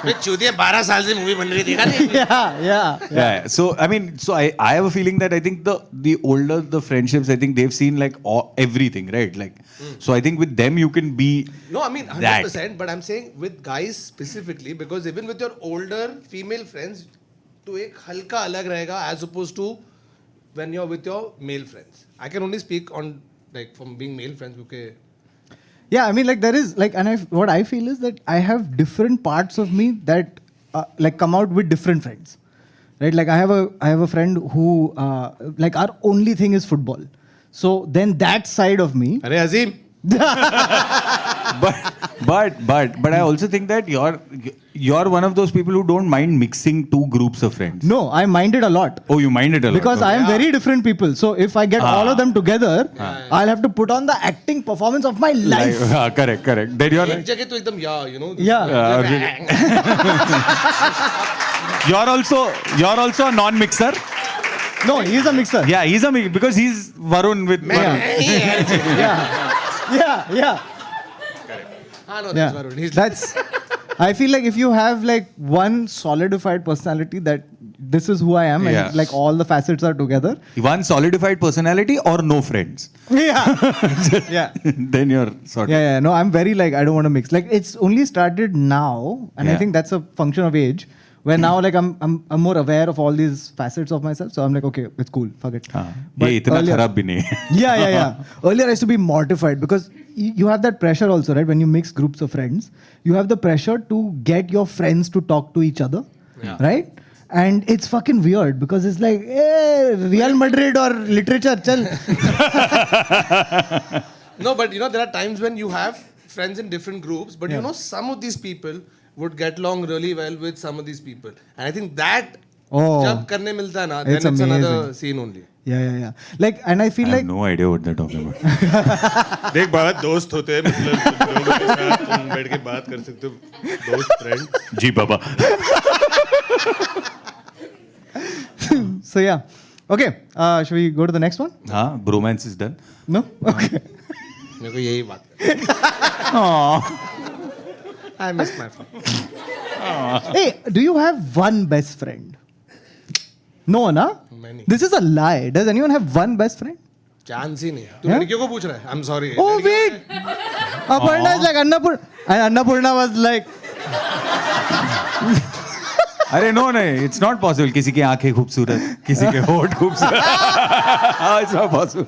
मैं चूतिया 12 साल से मूवी बन रही देखा नहीं
Yeah. So I mean, so I have a feeling that I think the older the friendships, I think they've seen like everything, right? Like, so I think with them you can be.
No, I mean 100%, but I'm saying with guys specifically because even with your older female friends, तो एक हल्का अलग रहेगा as opposed to when you're with your male friends. I can only speak on like from being male friends because
Yeah, I mean, like there is like, and what I feel is that I have different parts of me that like come out with different friends, right? Like I have a friend who like our only thing is football. So then that side of me.
अरे अजीम
But I also think that you're one of those people who don't mind mixing two groups of friends.
No, I mind it a lot.
Oh, you mind it a lot.
Because I am very different people. So if I get all of them together, I'll have to put on the acting performance of my life.
Correct. Then you're
एक जगह तो एकदम you know
you're also a non-mixer.
No, he's a mixer.
Yeah, he's a mixer because he's Varun with Varun.
Yeah.
हाँ no that's Varun he's
That's. I feel like if you have like one solidified personality that this is who I am
Yeah.
and like all the facets are together.
One solidified personality or no friends.
Yeah.
Then you're sort of.
Yeah. No, I'm very like I don't want to mix. Like it's only started now, and I
Yeah.
think that's a function of age. Where now like I'm more aware of all these facets of myself. So I'm like, okay, it's cool. Fuck it.
ये इतना खराब भी नहीं है.
Yeah. Earlier I used to be mortified because you have that pressure also, right? When you mix groups of friends, you have the pressure to get your friends to talk to each other, right? And it's fucking weird because it's like, hey, Real Madrid or literature, chal.
No, but you know, there are times when you have friends in different groups, but you know, some of these people would get along really well with some of these people. And I think that जब करने मिलता है ना, then it's another scene only.
Yeah. Like, and I feel
I
like...
have no idea what they're talking about.
देख बात दोस्त होते हैं मतलब लोगों के साथ तुम बैठ के बात कर सकते हो दोस्त friend
ji Baba.
So yeah. Okay. Should we go to the next one?
हाँ, bromance is done.
No? Okay.
मेरे को यही बात I miss my friend.
Hey, do you have one best friend? No, na?
Many.
This is a lie. Does anyone have one best friend?
Chance ही नहीं है तू लड़कियों को पूछ रहा है I'm sorry
Oh, wait. Aparna is like Annapurna. And Annapurna was like...
अरे no, it's not possible. किसी की आंखें खूबसूरत, किसी के होठ खूबसूरत. It's not possible.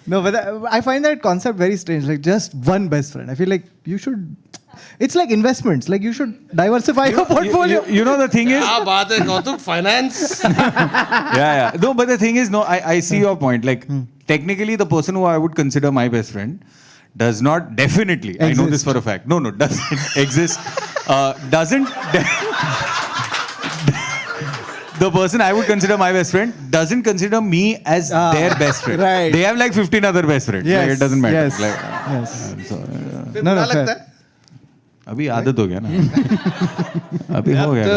No, but I find that concept very strange. Like just one best friend. I feel like you should... It's like investments. Like you should diversify your portfolio.
You know the thing is...
क्या बात है Kautuk finance
Yeah. No, but the thing is, no, I see your point. Like, technically, the person who I would consider my best friend does not definitely, I know this for a fact. No, doesn't exist. The person I would consider my best friend doesn't consider me as their best friend.
Right.
They have like 15 other best friends.
Yes.
Like, it doesn't matter.
Yes.
Like,
Yes.
फिर
No,
बुरा
fair.
लगता है
अभी आदत हो गया ना. अभी हो गया
तो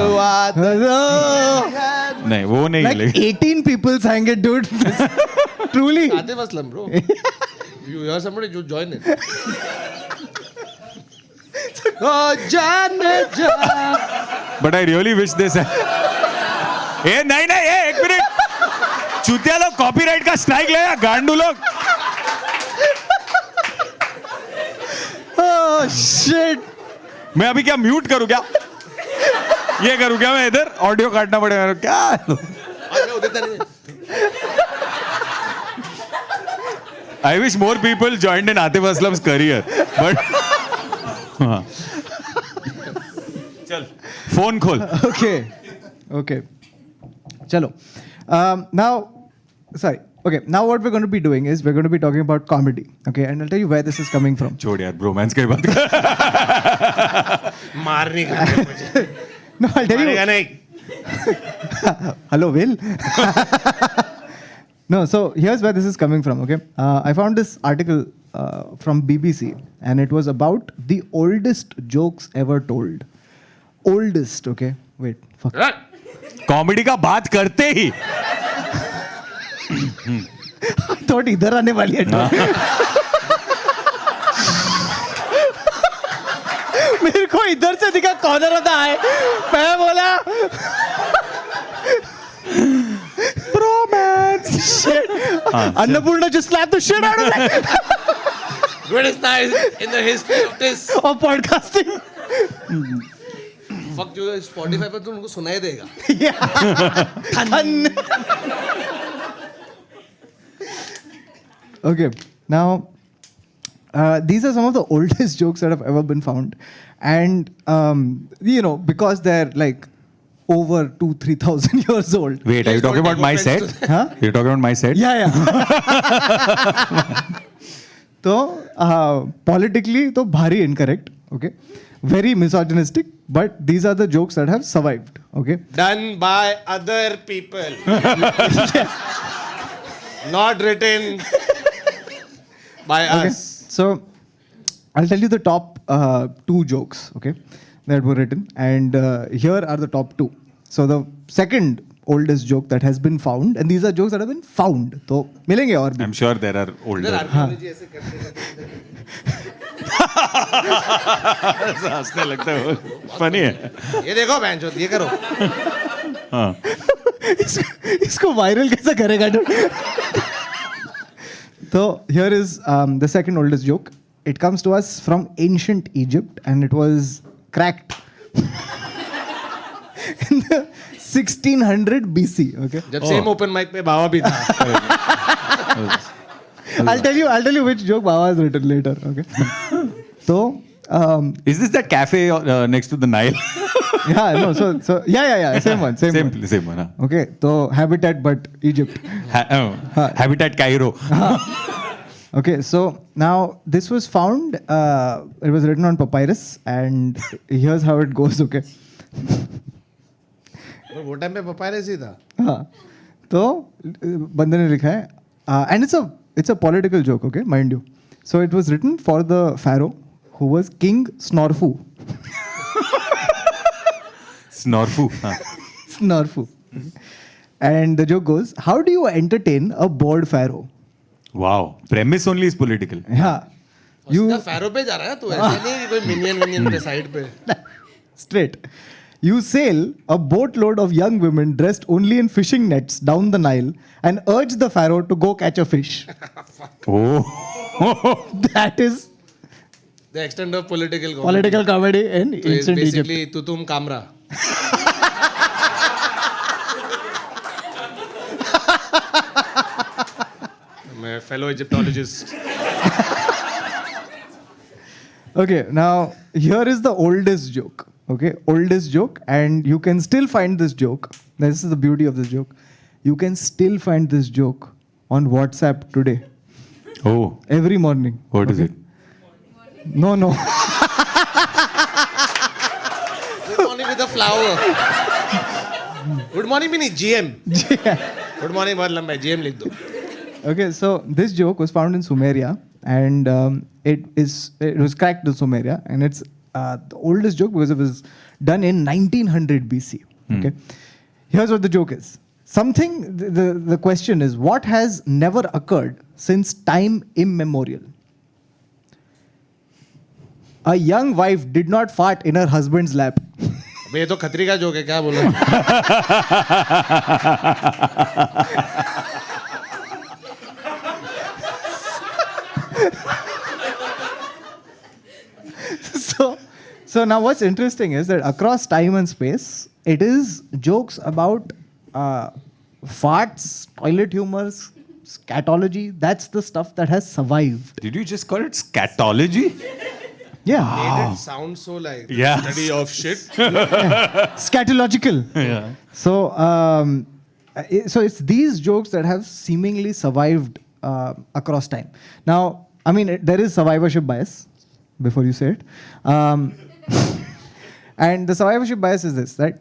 काम. नहीं, वो नहीं
Like
लेकिन
18 people sang it, dude. Truly.
Atif Aslam bro you hear somebody you join it oh जाने जा
But I really wish this. नहीं एक मिनट. चूतिया लोग कॉपीराइट का स्ट्राइक ले गांडू लोग.
Oh, shit.
मैं अभी क्या म्यूट करूं क्या? ये करूं क्या मैं इधर ऑडियो काटना पड़ेगा मेरे को क्या?
मैं उधर नहीं
I wish more people joined in Atif Aslam's career. But हाँ. चल फोन खोल.
Okay. Chalo. Now, sorry. Okay, now what we're going to be doing is we're going to be talking about comedy. Okay, and I'll tell you where this is coming from.
छोड़ यार bromance की बात कर.
मारने का मुझे
No, I'll tell
मारेगा
you.
नहीं
Hello, Will. No, so here's where this is coming from. Okay, I found this article from BBC, and it was about the oldest jokes ever told. Oldest. Okay, wait. Fuck.
Comedy का बात करते ही
I thought इधर आने वाली है joke. मेरे को इधर से दिखा कॉर्नर होता है. मैं बोला bromance. Shit. Annapurna just slapped the shit out of me.
Greatest night in the history of this.
Of podcasting.
Fuck जो Spotify पे तो उनको सुनाई देगा.
Okay, now these are some of the oldest jokes that have ever been found, and you know, because they're like over 2,000-3,000 years old.
Wait, are you talking about my set?
Huh?
You're talking about my set?
Yeah. So politically, तो भारी incorrect. Okay, very misogynistic. But these are the jokes that have survived. Okay.
Done by other people. Not written by
Okay.
us.
So I'll tell you the top 2 jokes, okay, that were written, and here are the top 2. So the second oldest joke that has been found, and these are jokes that have been found. So मिलेंगे और भी.
I'm sure there are older.
Archaeology ऐसे करते
हंसने लगता है. Funny है.
ये देखो बैंचो ये करो.
इसको वायरल कैसे करेगा? So here is the second oldest joke. It comes to us from ancient Egypt, and it was cracked in the 1600 BC. Okay.
जब सेम ओपन माइक पे बाबा भी था.
I'll tell you which joke Baba has written later. Okay. So
Is this that cafe next to the Nile?
yeah, no. So yeah. Same one. Same one.
Huh?
Okay. So habitat but Egypt.
Habitat Cairo.
Okay. So now this was found. It was written on papyrus, and here's how it goes. Okay.
वो time पे papyrus ही था.
हाँ. तो बंदे ने लिखा है, and it's a political joke. Okay, mind you. So it was written for the pharaoh who was King Snorfu.
Snorfu. Huh.
Snorfu. And the joke goes, how do you entertain a bored pharaoh?
Wow. Premise only is political.
Yeah.
You pharaoh पे जा रहा है तू ऐसे नहीं कि कोई minion पे side पे.
Straight. You sail a boatload of young women dressed only in fishing nets down the Nile and urge the pharaoh to go catch a fish.
Oh.
That is
The extent of political comedy.
political comedy in
So it's
ancient Egypt.
basically तुम Kamra. I'm a fellow Egyptologist.
Okay, now here is the oldest joke. Okay, oldest joke, and you can still find this joke. This is the beauty of this joke. You can still find this joke on WhatsApp today.
Oh.
Every morning.
What is it?
No.
Good morning with a flower. Good morning meaning GM. Good morning बहुत लंबा है GM लिख दो.
Okay, so this joke was found in Sumeria, and it was cracked in Sumeria, and it's the oldest joke because it was done in 1900 BC. Okay, here's what the joke is. The question is, what has never occurred since time immemorial? A young wife did not fart in her husband's lap.
अबे ये तो खतरी का joke है क्या बोलो.
So now what's interesting is that across time and space, it is jokes about farts, toilet humors, scatology. That's the stuff that has survived.
Did you just call it scatology?
Yeah.
Made it sound so like the
Yeah.
study of shit.
Scatological.
Yeah.
So, so it's these jokes that have seemingly survived across time. Now, I mean, there is survivorship bias, before you say it. And the survivorship bias is this, that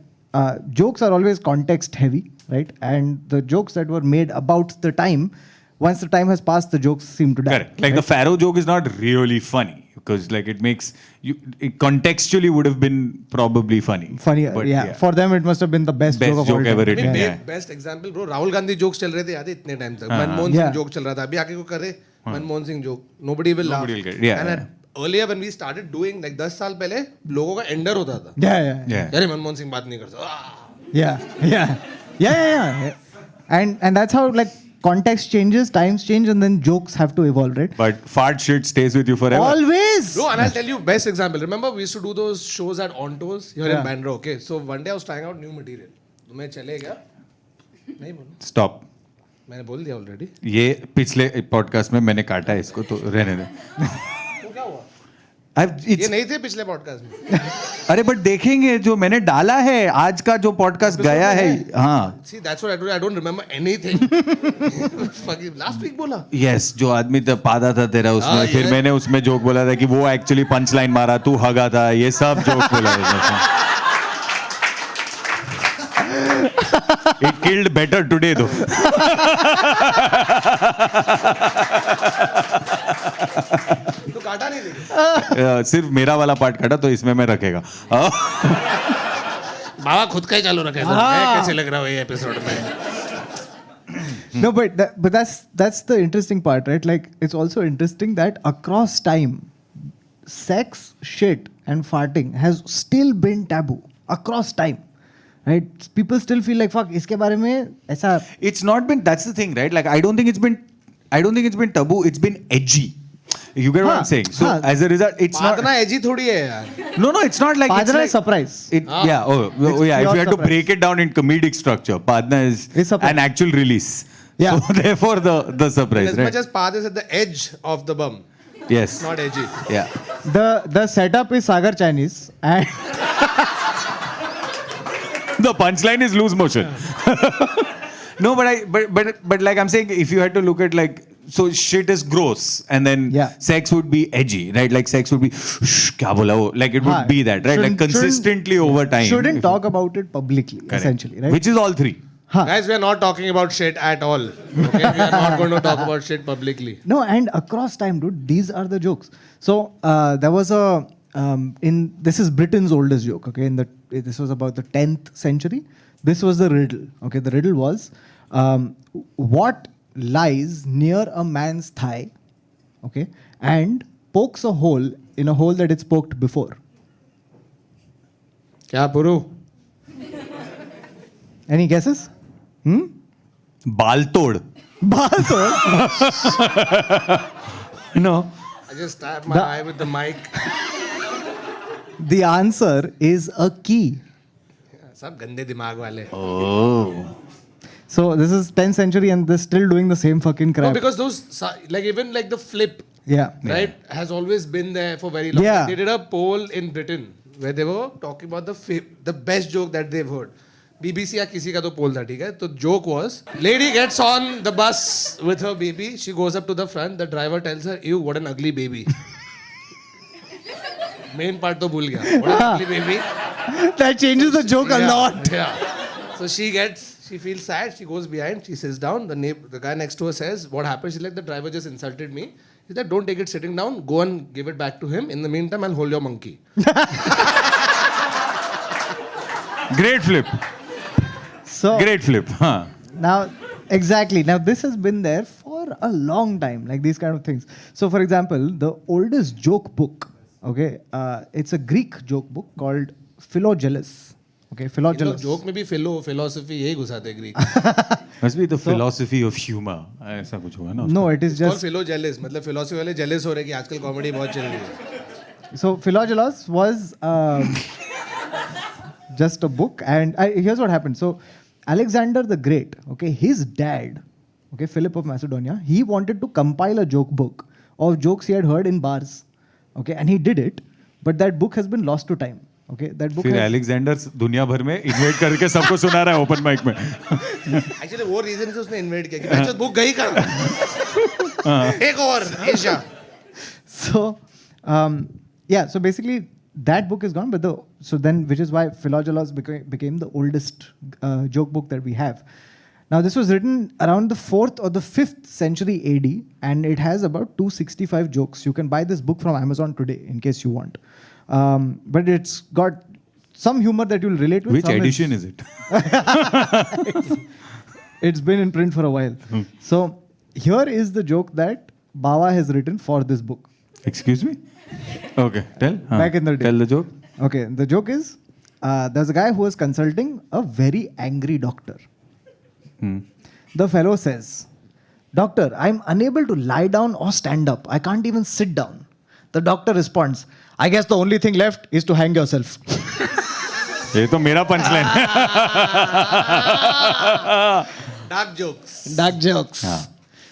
jokes are always context heavy, right? And the jokes that were made about the time, once the time has passed, the jokes seem to die.
Correct. Like the Pharaoh joke is not really funny, because like it makes you it contextually would have been probably funny.
Funny,
But,
yeah. For them, it must have been the best joke of all
joke
time.
ever
I
written.
mean,
Yeah.
Best example bro Rahul Gandhi jokes चल रहे थे याद है इतने time तक Manmohan
Yeah.
Singh joke चल रहा था अभी आके को करे Manmohan Singh joke nobody will laugh
Nobody will get- yeah,
and earlier when we started doing like 10 साल पहले लोगों का एंडर होता था
Yeah.
अरे मनमोहन सिंह बात नहीं करता
Yeah. And that's how like context changes, times change, and then jokes have to evolve, right?
But fart shit stays with you forever.
Always.
Bro, and I'll tell you best example. Remember we used to do those shows at Ontos here in Bandra, okay? So one day I was trying out new material. तो मैं चले गया नहीं बोलूं
Stop.
मैंने बोल दिया already
ये पिछले पॉडकास्ट में मैंने काटा है इसको तो रहने दे.
तो क्या हुआ
I've-
ये
it's-
नहीं थे पिछले पॉडकास्ट में
अरे बट देखेंगे जो मैंने डाला है आज का जो पॉडकास्ट गया है. हाँ.
See, that's what I told you. I don't remember anything. Fucking last week बोला.
यस जो आदमी पादा था तेरा उसमें
हाँ,
फिर
ये-
मैंने उसमें जोक बोला था कि वो एक्चुअली पंच लाइन मारा तू हगा था ये सब जोक बोला था. इट किल्ड बेटर टुडे दो.
तो काटा नहीं लेकिन.
सिर्फ मेरा वाला पार्ट काटा तो इसमें मैं रखेगा.
बाबा खुद का ही चालू रखा है. मैं कैसे लग रहा हूँ ये एपिसोड में?
No, but that's the interesting part, right? Like it's also interesting that across time, sex, shit, and farting has still been taboo across time, right? People still feel like fuck. इसके बारे में ऐसा.
It's not been. That's the thing, right? Like I don't think it's been taboo. It's been edgy. You get what
हाँ,
I'm saying? So
हाँ.
as a result, it's not.
पादना एजी थोड़ी है यार.
No, it's not like. It's
Padra
like
is surprise.
Yeah. Oh, yeah. If
pure
you had to
surprise.
break it down in comedic structure, Padna is
It's surprise.
an actual release.
Yeah.
So therefore, the surprise,
As
right?
much as path is at the edge of the bum,
Yes.
not edgy.
Yeah.
The setup is Sagar Chinese and
The punchline is loose motion. No, but like I'm saying, if you had to look at like, so shit is gross, and then
Yeah.
sex would be edgy, right? Like sex would be, shh, kya bola wo? Like it would
हाँ,
be that, right? Like
shouldn't-
consistently over time.
shouldn't
if-
talk about it publicly,
Correct.
essentially, right?
Which is all three.
Huh.
Guys, we are not talking about shit at all. Okay, we are not going to talk about shit publicly.
No, and across time, dude, these are the jokes. So there was this is Britain's oldest joke. Okay, this was about the 10th century. This was the riddle. Okay, the riddle was, what lies near a man's thigh, okay, and pokes a hole in a hole that it's poked before.
क्या पुरु?
Any guesses?
Bal tod.
Balto.
No.
I just tapped my eye with the mic.
The answer is a key.
सब गंदे दिमाग वाले.
Oh.
So this is 10th century and they're still doing the same fucking crap.
No, because those like even like the flip,
Yeah.
right, has always been there for very long.
Yeah.
They did a poll in Britain where they were talking about the best joke that they've heard. BBC या किसी का तो पोल था ठीक है तो joke was lady gets on the bus with her baby she goes up to the front the driver tells her ew what an ugly baby main part तो भूल गया what an ugly baby
That changes the joke a
Yeah,
lot.
yeah so she feels sad she goes behind she sits down the guy next to her says what happened she's like the driver just insulted me he's like don't take it sitting down go and give it back to him in the meantime I'll hold your monkey
Great flip.
So
Great flip. Huh.
now, exactly. Now this has been there for a long time, like these kind of things. So for example, the oldest joke book, okay, it's a Greek joke book called Philogelus. Okay, Philogelus.
Joke में भी philosophy यही घुसाते Greek
Must be the philosophy of humor. ऐसा कुछ होगा ना.
No, it is
और
just
फिलो jealous मतलब philosophy वाले जेलस हो रहे कि आजकल कॉमेडी बहुत चल रही है
so Philogelus was just a book, and here's what happened. So Alexander the Great, okay, his dad, okay, Philip of Macedonia, he wanted to compile a joke book of jokes he had heard in bars, okay, and he did it, but that book has been lost to time. Okay, that book.
फिर Alexander दुनिया भर में InvIT करके सबको सुना रहा है open mic में.
एक्चुअली वो रीजन से उसने इन्वेट किया कि बच्चा बुक गई कहाँ एक और Asia
So, yeah, so basically that book is gone, but so then, which is why Philogelus became the oldest joke book that we have. Now, this was written around the 4th or the 5th century AD, and it has about 265 jokes. You can buy this book from Amazon today in case you want. But it's got some humor that you'll relate with.
Which edition is it?
It's been in print for a while. So, here is the joke that Bawa has written for this book.
Excuse me? Okay, tell.
Back in the day.
Tell the joke.
Okay, the joke is there's a guy who is consulting a very angry doctor. The fellow says, "Doctor, I'm unable to lie down or stand up. I can't even sit down." The doctor responds, "I guess the only thing left is to hang yourself."
ये तो मेरा punchline है.
Dark jokes.
Dark jokes.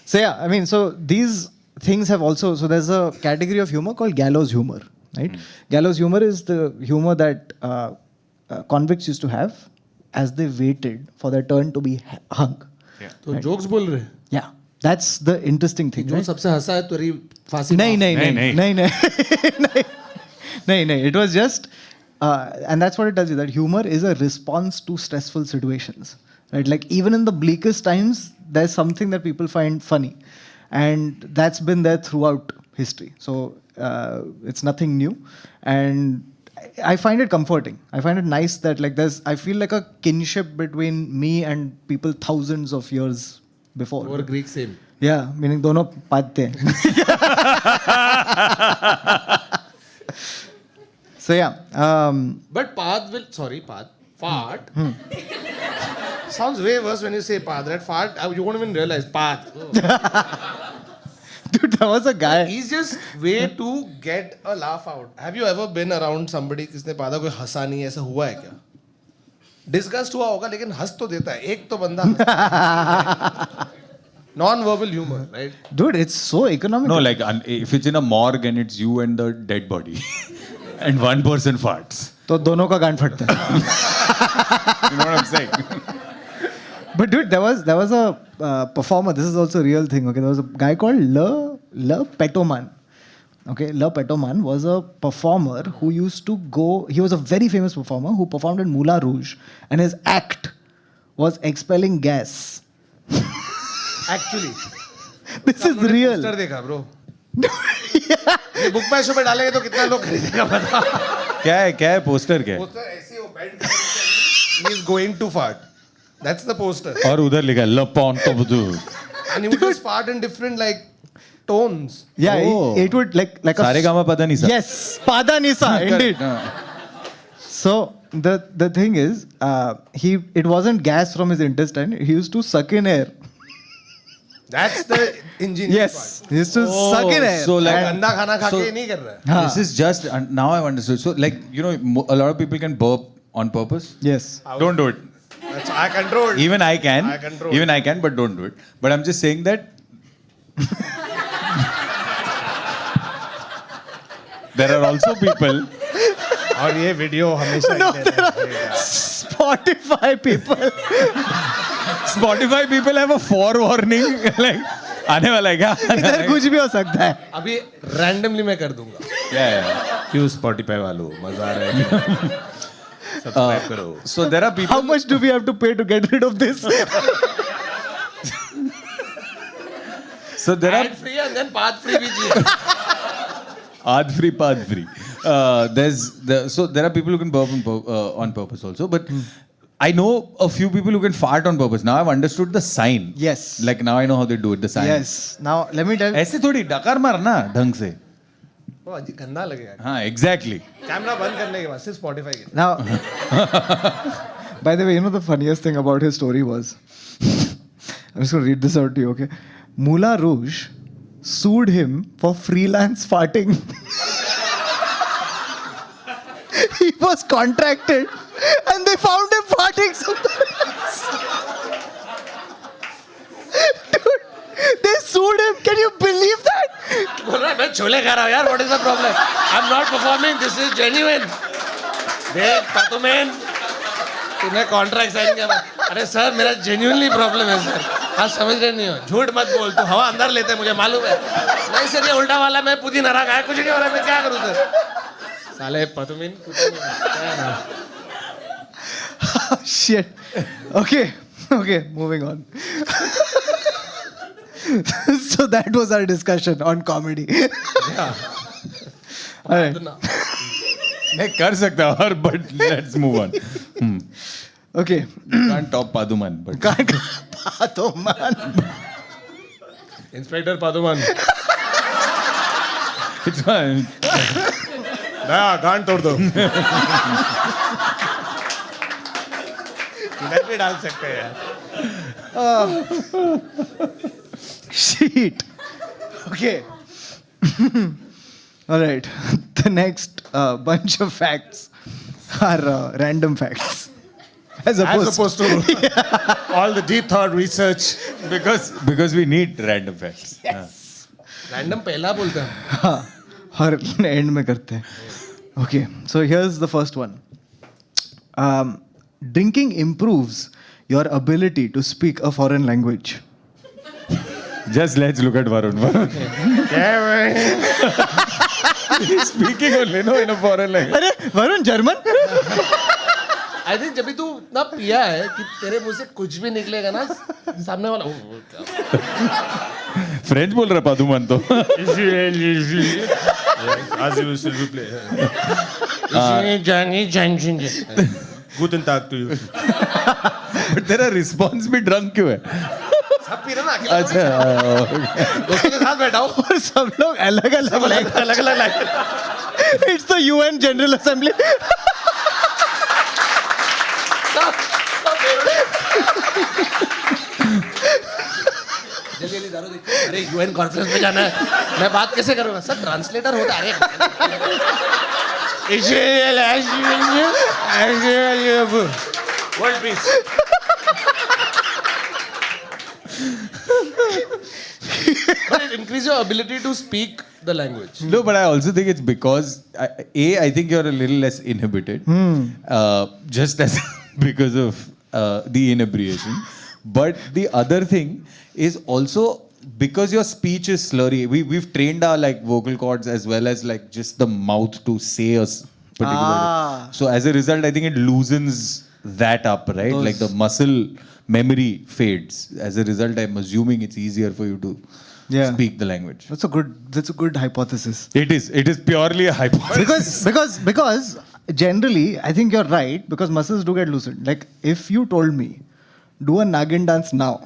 So yeah, I mean, so these things have also, so there's a category of humor called gallows humor, right? Gallows humor is the humor that convicts used to have as they waited for their turn to be hung.
तो jokes बोल रहे हैं.
Yeah, that's the interesting thing.
जो
Right?
सबसे हंसा है तेरी फांसी.
नहीं नहीं
नहीं,
नहीं
नहीं.
नहीं नहीं नहीं. It was just, and that's what it tells you, that humor is a response to stressful situations. Right? Like even in the bleakest times, there's something that people find funny, and that's been there throughout history. So it's nothing new, and I find it comforting. I find it nice that like I feel like a kinship between me and people thousands of years before.
Or Greek same.
Yeah, meaning दोनों पाते हैं. So yeah,
But Path fart. Sounds way worse when you say Path. That fart, you won't even realize. Path.
dude, there was a guy.
He's just way to get a laugh out. Have you ever been around somebody किसने पादा कोई हंसा नहीं, ऐसा हुआ है क्या? Disgust हुआ होगा लेकिन हंस तो देता है. एक तो बंदा non-verbal humor, right?
Dude, it's so economical.
No, like if it's in a morgue and it's you and the dead body, and one person farts.
तो दोनों का गांड फटता है.
You know what I'm saying?
But dude, there was a performer. This is also a real thing. Okay, there was a guy called Le Petoman. Okay, Le Petoman was a performer who used to go. He was a very famous performer who performed in Moulin Rouge, and his act was expelling gas.
Actually.
This is real.
Poster देखा bro. ये book my show पे डालेंगे तो कितना लोग खरीदेगा पता.
क्या है पोस्टर क्या है?
पोस्टर ऐसे वो band he is going to fart. That's the poster.
और उधर लिखा है लपॉन तो बुदू.
And he would just fart in different like tones.
Yeah,
Oh.
it would like a
Saregama पता नहीं सा.
Yes, Pada Nisa, indeed. So the thing is, it wasn't gas from his intestine. He used to suck in air.
That's the ingenious
Yes, he used to suck in air.
So like
part. गंदा खाना खा
so-
के नहीं कर रहा है.
This is just now I've understood. So like you know a lot of people can burp on purpose.
Yes.
Don't do it.
That's I controlled.
Even I can.
I control.
Even I can, but don't do it. But I'm just saying that there are also people.
और ये video हमेशा ही देना है.
Spotify people.
Spotify people have a forewarning. Like आने वाला है क्या?
इधर कुछ भी हो सकता है.
अभी रैंडमली मैं कर दूंगा.
Yeah.
क्यों Spotify वालों मजा आ रहा है? सब्सक्राइब करो.
So there are people.
How much do we have to pay to get rid of this?
So there are
Ad free and then path free भी चाहिए.
Ad free, path free. So there are people who can burp on purpose also, but I know a few people who can fart on purpose. Now I've understood the sign.
Yes.
Like now I know how they do it. The sign.
Yes. Now let me tell you.
ऐसे थोड़ी डकार मारना ढंग से.
वो अजीब गंदा लगेगा.
हाँ, exactly.
कैमरा बंद करने के बाद सिर्फ Spotify के.
Now, by the way, you know the funniest thing about his story was, I'm just going to read this out to you, okay? Moulin Rouge sued him for freelance farting. He was contracted and they found him farting somewhere else. Dude, they sued him. Can you believe that?
बोल रहा है मैं छोले खा रहा हूँ यार. What is the problem? I'm not performing. This is genuine. देख पातुमेन तूने कॉन्ट्रैक्ट साइन किया. अरे सर मेरा genuinely प्रॉब्लम है सर. आप समझ रहे नहीं हो. झूठ मत बोल. तू हवा अंदर लेते हैं मुझे मालूम है. नहीं सर ये उल्टा वाला मैं पुदीना रखा है. कुछ नहीं हो रहा. मैं क्या करूँ सर? साले पातुमेन.
Shit. Okay. Okay, moving on. So that was our discussion on comedy. All right.
मैं कर सकता हूँ, but let's move on.
Okay.
Can't top Paduman, but
Paduman.
Inspector Paduman
it's fine.
नया गांड तोड़ दो इधर भी डाल सकते हैं यार
Sheet. Okay. All right. The next bunch of facts are random facts. As opposed
to all the deep thought research.
because we need random facts.
Random पहला बोलते हैं
हाँ, हर एंड में करते हैं. Okay, so here's the first one. Drinking improves your ability to speak a foreign language.
Just let's look at Varun. He's speaking only, no, in a foreign language.
अरे Varun German?
I think जब भी तू इतना पिया है कि तेरे मुंह से कुछ भी निकलेगा ना सामने वाला
फ्रेंच बोल रहा पादुमान तो.
आज s'il vous plaît Guten Tag to you
But तेरा रिस्पॉन्स भी ड्रंक क्यों है?
सब पी रहे ना अकेला
अच्छा
दोस्तों के साथ बैठा हूँ
और सब लोग अलग अलग It's the UN General Assembly.
जल्दी दारू देख अरे यूएन कॉन्फ्रेंस में जाना है मैं बात कैसे करूंगा सर ट्रांसलेटर होता है world peace but it increases your ability to speak the language.
No, but I also think it's because I think you're a little less inhibited, just as because of the inebriation. But the other thing is also because your speech is slurry. We've trained our like vocal cords as well as like just the mouth to say a particular. So as a result, I think it loosens that up, right? Like the muscle memory fades. As a result, I'm assuming it's easier for you to speak the language.
That's a good hypothesis.
It is purely a hypothesis.
Because generally, I think you're right because muscles do get loosened. Like if you told me, do a Nagin dance now.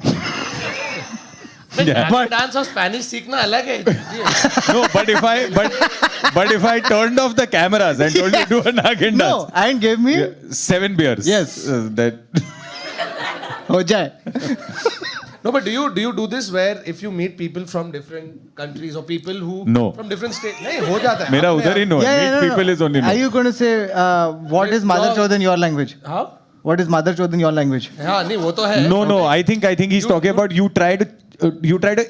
But dance और Spanish सीखना अलग है
No, but if I turned off the cameras and told you to do a Nagin dance.
No, and gave me
7 beers.
Yes.
That
हो जाए.
No, but do you do this where if you meet people from different countries or people who
No.
from different states नहीं हो जाता है
मेरा उधर ही no है. Meet people is only no.
Are you going to say what is mother chode in your language?
हाँ
What is mother chode in your language?
हाँ नहीं वो तो है
No, I think he's talking about you try to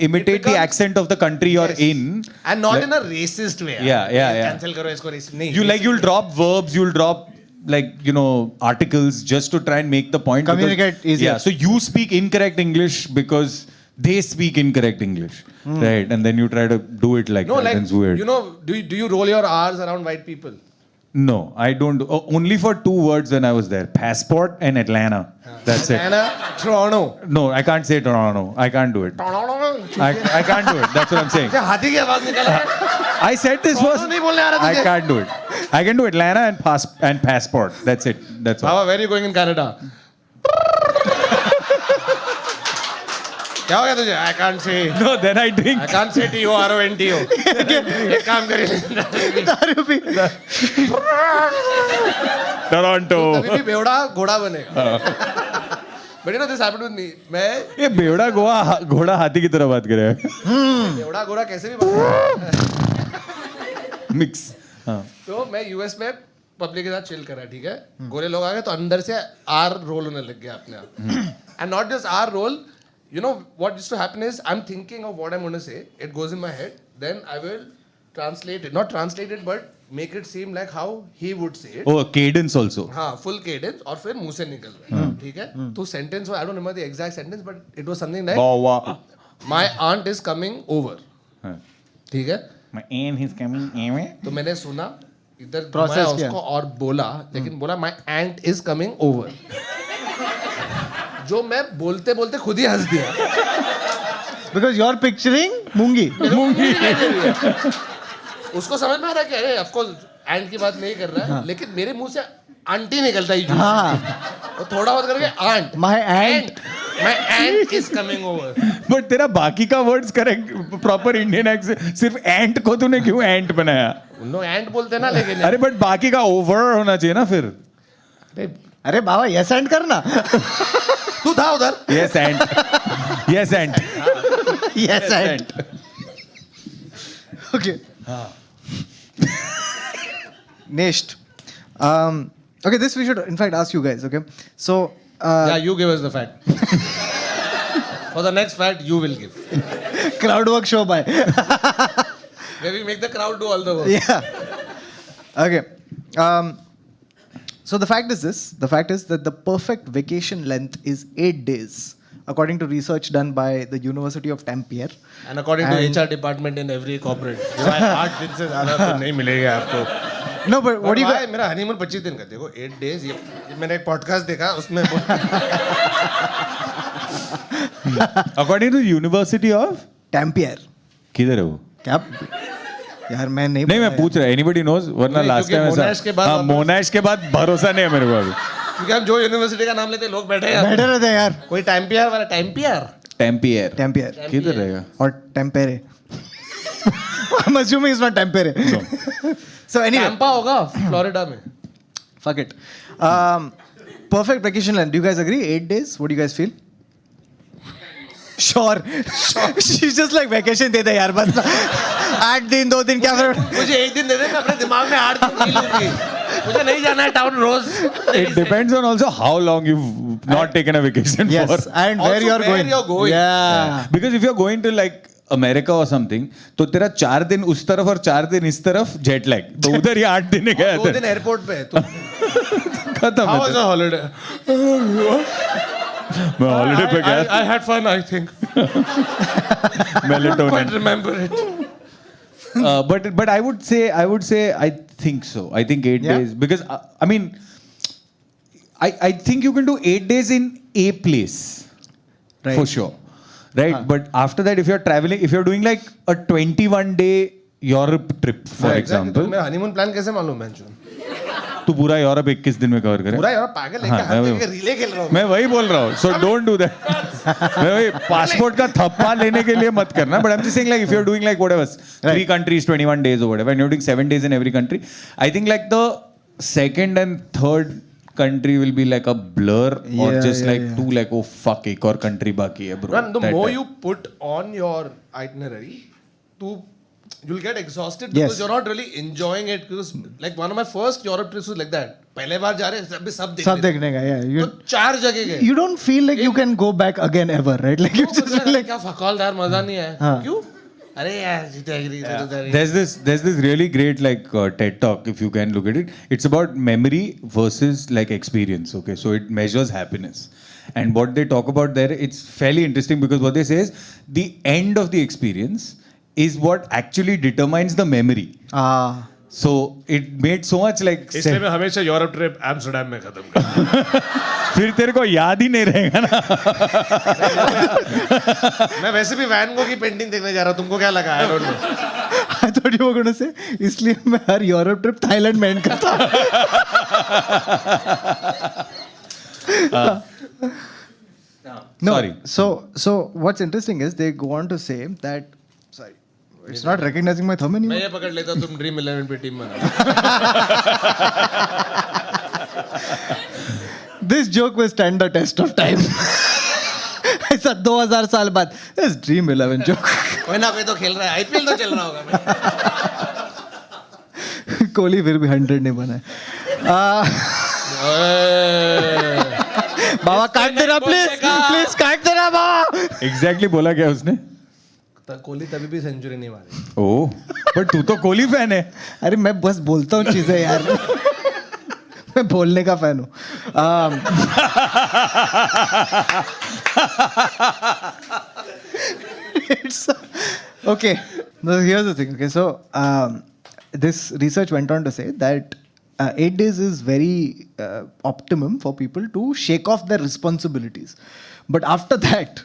imitate the accent of the country you're in.
and not in a racist way
Yeah.
cancel करो इसको racist नहीं
You'll drop verbs, you'll drop like articles just to try and make the point.
Communicate easier.
Yeah, so you speak incorrect English because they speak incorrect English, right? And then you try to do it like
no
that.
like
It's weird.
do you roll your R's around white people
No, I don't. Only for 2 words when I was there: passport and Atlanta. That's it.
Atlanta Toronto
No, I can't say Toronto. I can't do it. I can't do it. That's what I'm saying.
क्या हाथी की आवाज निकल रहा है
I said this
Toronto
was.
नहीं बोलने आ रहा
I
तुझे
can't do it. I can do Atlanta and passport. That's it. That's all.
Baba where are you going in Canada क्या हो गया तुझे I can't say
No, then I drink.
I can't say TORONTO एक काम करिए
दारू P.
Toronto.
तभी भी बेवड़ा घोड़ा बनेगा but this happened with me मैं
ये बेवड़ा घोड़ा हाथी की तरह बात कर रहा है.
बेवड़ा घोड़ा कैसे भी बनेगा
Mix. हाँ.
तो मैं यूएस में पब्लिक के साथ चिल कर रहा ठीक है गोरे लोग आ गए तो अंदर से आर रोल होने लग गया अपने आप and not just our role what used to happen is I'm thinking of what I'm going to say it goes in my head then I will translate it not translate it but make it seem like how he would say it
Oh, cadence also.
हाँ full cadence और फिर मुंह से निकल रहा है ठीक है तो sentence I don't remember the exact sentence but it was something like my aunt is coming over ठीक है
My aunt is coming over.
तो मैंने सुना इधर
Process
घुमाया
किया।
उसको और बोला लेकिन बोला my aunt is coming over जो मैं बोलते बोलते खुद ही हंस दिया.
Because you're picturing मूंगी.
उसको समझ में आ रहा है कि अरे ऑफ कोर्स एंट की बात नहीं कर रहा है, लेकिन मेरे मुंह से आंटी निकलता ही
हाँ.
और थोड़ा बहुत करके aunt.
My aunt.
My aunt is coming over.
But तेरा बाकी का words correct proper Indian accent, सिर्फ एंट को तूने क्यों एंट बनाया?
उन लोग एंट बोलते ना, लेकिन
अरे बट बाकी का ओवर होना चाहिए ना फिर.
अरे बाबा yes and करना.
तू था उधर.
Yes ant. Yes ant.
Yes and. Okay. Next. Okay, this we should in fact ask you guys. Okay, so
Yeah, you give us the fact. For the next fact, you will give.
crowd work show by.
Where we make the crowd do all the work.
Yeah. Okay. So the fact is this. The fact is that the perfect vacation length is 8 days, according to research done by the University of Tampere.
And according to HR department in every corporate, 8 दिन से ज़्यादा तो नहीं मिलेगा आपको.
No, but what do you
Why? मेरा honeymoon 25 दिन का. देखो 8 days. ये मैंने एक पॉडकास्ट देखा उसमें.
According to university of
Tampere.
किधर है वो?
क्या? यार मैं नहीं.
नहीं मैं पूछ रहा, एनीबडी नोज, वरना
नहीं,
लास्ट
क्योंकि
टाइम
मोनाश के बाद
हाँ
वापस-
मोनाश के बाद भरोसा नहीं है मेरे को अभी.
क्योंकि हम जो यूनिवर्सिटी का नाम लेते हैं लोग बैठे हैं.
बैठे रहते हैं यार.
कोई टाइम्पियर वाला टाइम्पियर.
टेम्पियर.
Tampere.
किधर रहेगा?
Or Tampere. I'm assuming it's not Tampere. So anyway.
Tampa होगा फ्लोरिडा में.
Fuck it. Perfect vacation length. Do you guys agree? 8 days. What do you guys feel? Sure. She's just like vacation दे दे यार बस. 8 दिन 2 दिन क्या फर्क?
मुझे एक दिन दे दे, मैं अपने दिमाग में 8 दिन नहीं लूंगी. मुझे नहीं जाना है टाउन रोज.
It depends on also how long you've not taken a vacation
Yes.
for.
And
Also
where you're
where
going.
you're going.
Yeah.
Because if you're going to like America और समथिंग, तो तेरा 4 दिन उस तरफ और 4 दिन इस तरफ जेट लैग, तो उधर ही 8 दिन गया
2 दिन एयरपोर्ट पे. तो
खत्म
how was
है.
the holiday?
मैं हॉलिडे पे गया.
I had fun, I think.
Melatonin.
Can't remember it.
But I would say I think so. I think 8
Yeah?
days, because I mean I think you can do 8 days in a place,
Right.
for sure, right? But after that, if you're traveling, if you're doing like a 21-day Europe trip, for example,
मेरा honeymoon plan कैसे मालूम है?
तू पूरा Europe 21 दिन में cover करे.
पूरा यार पागल है क्या?
हाँ,
हाथ में रिले खेल रहा हूँ.
मैं वही बोल रहा हूँ. So don't do that. मैं वही पासपोर्ट का थप्पा लेने के लिए मत करना. But I'm just saying, like, if you're doing like whatever 3 countries, 21 days or whatever, and you're doing 7 days in every country, I think like the second and third country will be like a blur, or
Yeah,
just
yeah,
like
yeah.
too like, oh fuck, एक और country बाकी है bro.
Man, the
That
more
type.
you put on your itinerary, you'll get exhausted
Yes.
because you're not really enjoying it. Because like one of my first Europe trips was like that. पहले बार जा रहे हैं, अभी सब देख
सब
लेते हैं.
देखने का. Yeah.
तो 4 जगह गए.
You don't feel like you can go back again ever, right? Like you
तो
just
मुझे
feel
लगा,
like.
क्या फकौलदार मजा नहीं आया.
हाँ.
क्यों? अरे यार जीते agree
There's this really great like TED talk, if you can look at it. It's about memory versus like experience. Okay, so it measures happiness, and what they talk about there, it's fairly interesting, because what they say is the end of the experience is what actually determines the memory.
Ah.
So it made so much like
इसलिए मैं हमेशा Europe trip Amsterdam में खत्म कर.
फिर तेरे को याद ही नहीं रहेगा ना.
मैं वैसे भी वैन गो की पेंटिंग देखने जा रहा हूँ. तुमको क्या लगा? I don't know.
I thought you were going to say इसलिए मैं हर यूरोप ट्रिप थाईलैंड में एंड करता हूँ. No.
Sorry.
So what's interesting is they go on to say that. Sorry, it's not recognizing my thumb
मैं
anymore.
ये पकड़ लेता. तुम ड्रीम 11 पे टीम बना.
This joke will stand the test of time. ऐसा 2000 साल बाद this Dream 11 joke.
कोई ना कोई तो खेल रहा है. आईपीएल तो चल रहा होगा.
कोहली फिर भी 100 नहीं बना है. बाबा काट देना प्लीज काट देना बाबा.
Exactly बोला क्या उसने?
कोहली तभी भी सेंचुरी नहीं मारी.
Oh, but तू तो कोहली फैन है.
अरे मैं बस बोलता हूँ चीजें यार. मैं बोलने का फैन हूँ. Okay. Now here's the thing. Okay, so this research went on to say that 8 days is very optimum for people to shake off their responsibilities. But after that,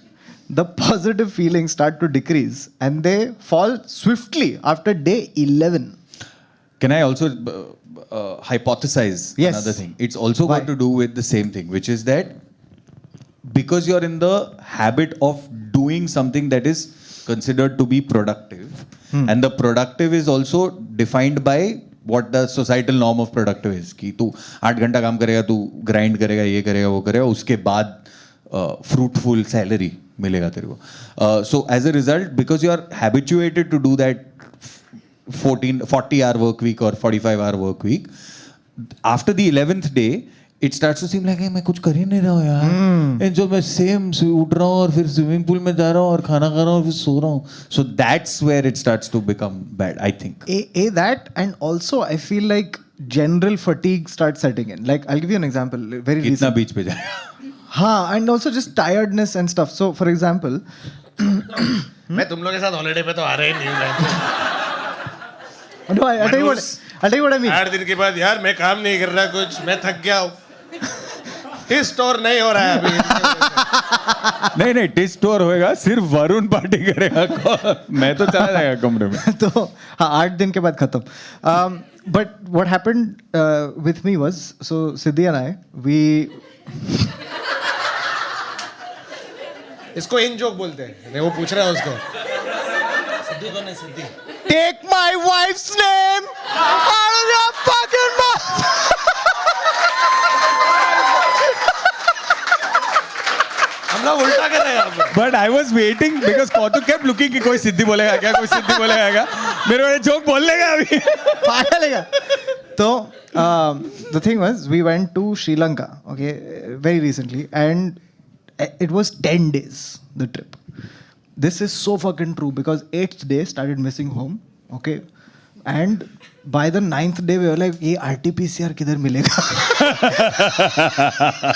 the positive feelings start to decrease and they fall swiftly after day 11.
Can I also hypothesize
Yes.
another thing? It's also
Why?
got to do with the same thing, which is that because you're in the habit of doing something that is considered to be productive, and the productive is also defined by what the societal norm of productive is. कि तू 8 घंटा काम करेगा, तू grind करेगा, ये करेगा, वो करेगा, उसके बाद fruitful salary मिलेगा तेरे को. So as a result, because you are habituated to do that 40-hour work week or 45-hour work week, after the 11th day, it starts to seem like मैं कुछ कर ही नहीं रहा हूँ यार. And जो मैं same उठ रहा हूँ और फिर swimming pool में जा रहा हूँ और खाना खा रहा हूँ और फिर सो रहा हूँ. So that's where it starts to become bad, I think.
That, and also I feel like general fatigue starts setting in. Like I'll give you an example. Very
कितना
recent.
बीच पे जाए?
हाँ, and also just tiredness and stuff. So for example,
मैं तुम लोग के साथ holiday पे तो आ रहे ही नहीं हूँ.
no, I'll tell you what I mean.
8 दिन के बाद यार मैं काम नहीं कर रहा कुछ, मैं थक गया हूँ. इस स्टोर नहीं हो रहा है अभी.
नहीं टेस्ट स्टोर होएगा, सिर्फ वरुण पार्टी करेगा. मैं तो चला जाएगा कमरे में.
तो हाँ, 8 दिन के बाद खत्म. But what happened with me was, so Sidhi and I, we
इसको इन जोक बोलते हैं. नहीं वो पूछ रहा है उसको. सिद्धि कौन है सिद्धि?
take my wife's name out of your fucking mouth.
हम लोग उल्टा कर रहे हैं यहाँ पे.
But I was waiting because Kautuk kept looking कि कोई सिद्धि बोलेगा क्या, कोई सिद्धि बोलेगा क्या. मेरे को जोक बोल लेगा अभी.
पागल है क्या? So the thing was, we went to Sri Lanka, okay, very recently, and it was 10 days, the trip. This is so fucking true because 8th day started missing home, okay, and by the 9th day we were like, ये RT-PCR किधर मिलेगा?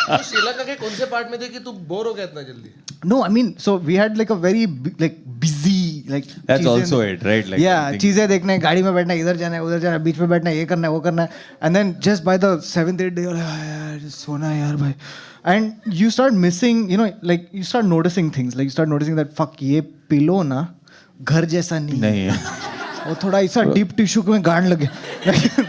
तो श्रीलंका के कौन से part में थे कि तू बोर हो गया इतना जल्दी?
No, I mean, so we had like a very busy, like
That's
चीजें-
also it, right? Like
yeah,
anything.
चीजें देखना है, गाड़ी में बैठना है, इधर जाना है, उधर जाना है, बीच में बैठना है, ये करना है, वो करना है, and then just by the 7th, 8th day, you're like, यार, just सोना है यार भाई, and you start missing, you know, like you start noticing things, like you start noticing that fuck ये पिलो ना घर जैसा नहीं है,
नहीं है.
वो थोड़ा ऐसा डीप टिश्यू में गांड लगे.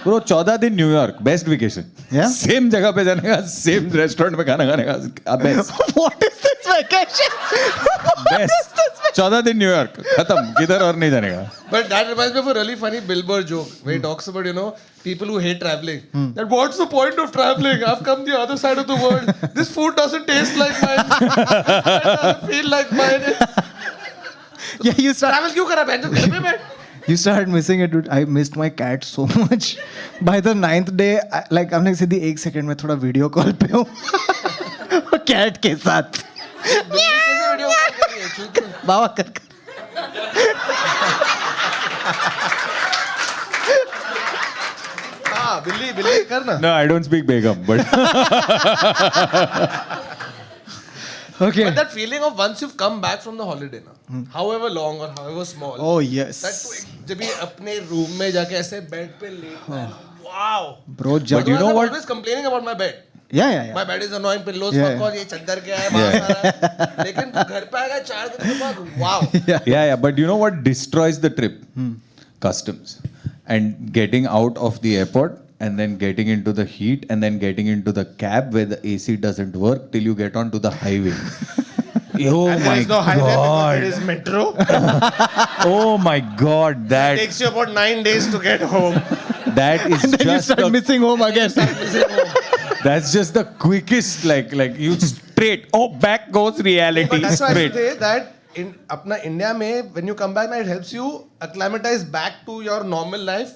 ब्रो 14 दिन New York, best vacation.
Yeah?
Same जगह पे जाने का, सेम रेस्टोरेंट में खाना खाने का, best.
What is this vacation?
Best. 14 दिन न्यूयॉर्क, खत्म, किधर और नहीं जाने का.
But that reminds me of a really funny Billboard joke where he talks about, you know, people who hate traveling. That what's the point of traveling? I've come the other side of the world. This food doesn't taste like mine. It doesn't feel like mine.
Yeah, you start.
Travel क्यों करा बहन? घर में बैठ.
You start missing it, dude. I missed my cat so much. By the 9th day, like हमने सीधी 1 second में थोड़ा video call पे हूँ कैट के साथ.
कैसे वीडियो कॉल कर रही है? चुप.
बाबा कर.
हाँ बिल्ली करना.
No, I don't speak Begum, but
Okay.
But that feeling of once you've come back from the holiday ना, however long or however small,
Oh yes.
that तू जब भी अपने रूम में जाके ऐसे बेड पे लेटना है, wow.
Bro,
But you know
I'm
what?
always complaining about my bed.
Yeah.
My bed is annoying, pillows
Yeah.
fuck all, ये चद्दर क्या है, बाहर आ रहा है. लेकिन तू घर पे आएगा 4 दिन के बाद, wow.
yeah. But you know what destroys the trip? Customs. And getting out of the airport and then getting into the heat and then getting into the cab where the AC doesn't work till you get onto the highway. Oh
And there
my
is no highway because
god.
there is metro.
Oh my god.
It
That
takes you about 9 days to get home.
is
And then you
just
start missing home again.
that's just the quickest like you straight back goes reality
But that's why I
straight.
say that in अपना India में when you come back ना, it helps you acclimatize back to your normal life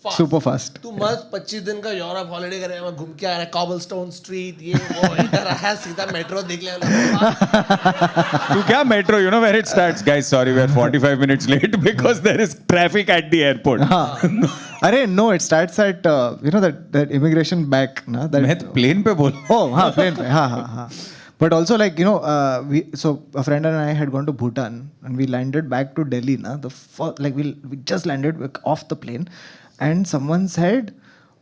fast.
Super fast.
तू मस्त 25 दिन का Europe holiday करेगा, मैं घूम के आ रहा है, कॉबलस्टोन स्ट्रीट, ये वो, इधर आया सीधा मेट्रो देख लिया.
You क्या metro? You know where it starts, guys? Sorry, we're 45 minutes late because there is traffic at the airport.
अरे no, it starts at you know that immigration back ना, that.
मैं तो plane पे बोल.
Oh, हाँ, plane पे, हाँ. But also like, you know, so a friend and I had gone to Bhutan and we landed back to Delhi na. We just landed off the plane and someone said,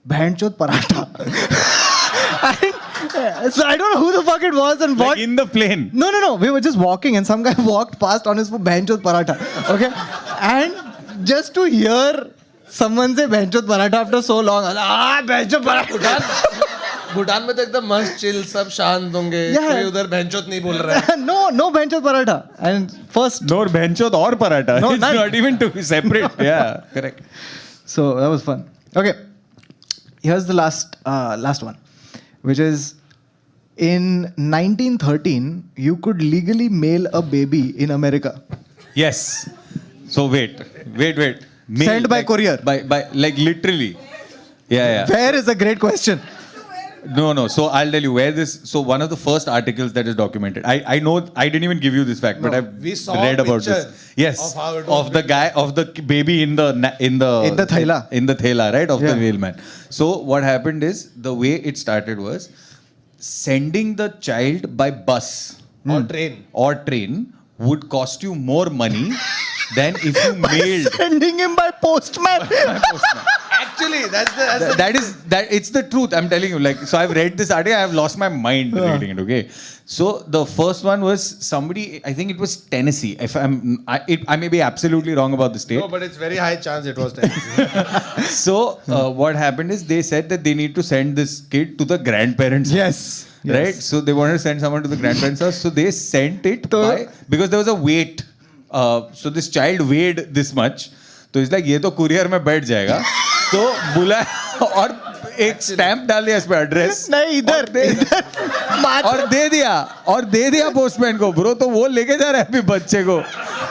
"Bhanchod paratha." And, so I don't know who the fuck it was and what.
Like in the plane.
No. We were just walking and some guy walked past on his "Bhanchod paratha." Okay, and just to hear someone say "Bhanchod paratha" after so long, I was like, "Bhanchod paratha."
Bhutan में तो एकदम मस्त chill सब शांत होंगे
Yeah.
कोई उधर भैंचोत नहीं बोल रहा है
No "Bhanchod paratha." And first,
No, benchot or paratha.
No,
It's
none.
not even to be separate. Yeah, correct.
so that was fun. Okay, here's the last one, which is in 1913 you could legally mail a baby in America.
Yes. So wait. Mail,
Sent by courier.
By like literally. Yeah.
Where is a great question.
No. So I'll tell you where this. So one of the first articles that is documented. I know I didn't even give you this fact, but
No,
I've
we saw
read
a
about
picture
this. Yes,
of how it was
of the guy of the baby in the
thela.
in the thela, right, of the
Yeah.
wheelman. So what happened is the way it started was sending the child by bus
और
train would cost you more money than if you mailed.
Sending him by postman.
actually that's
That it's the truth. I'm telling you. Like, so I've read this article. I've lost my mind reading it. Okay, so the first one was somebody. I think it was Tennessee. If I may be absolutely wrong about the state.
no but it's very high chance it was Tennessee.
So what happened is they said that they need to send this kid to the grandparents.
Yes.
Right. So they wanted to send someone to the grandparents' house. So they sent it by, because there was a weight. So this child weighed this much. तो इस like ये तो courier में बैठ जाएगा तो बुलाया और एक स्टैंप डाल दिया इस पे एड्रेस
नहीं इधर
और दे दिया पोस्टमैन को ब्रो तो वो लेके जा रहा है अभी बच्चे को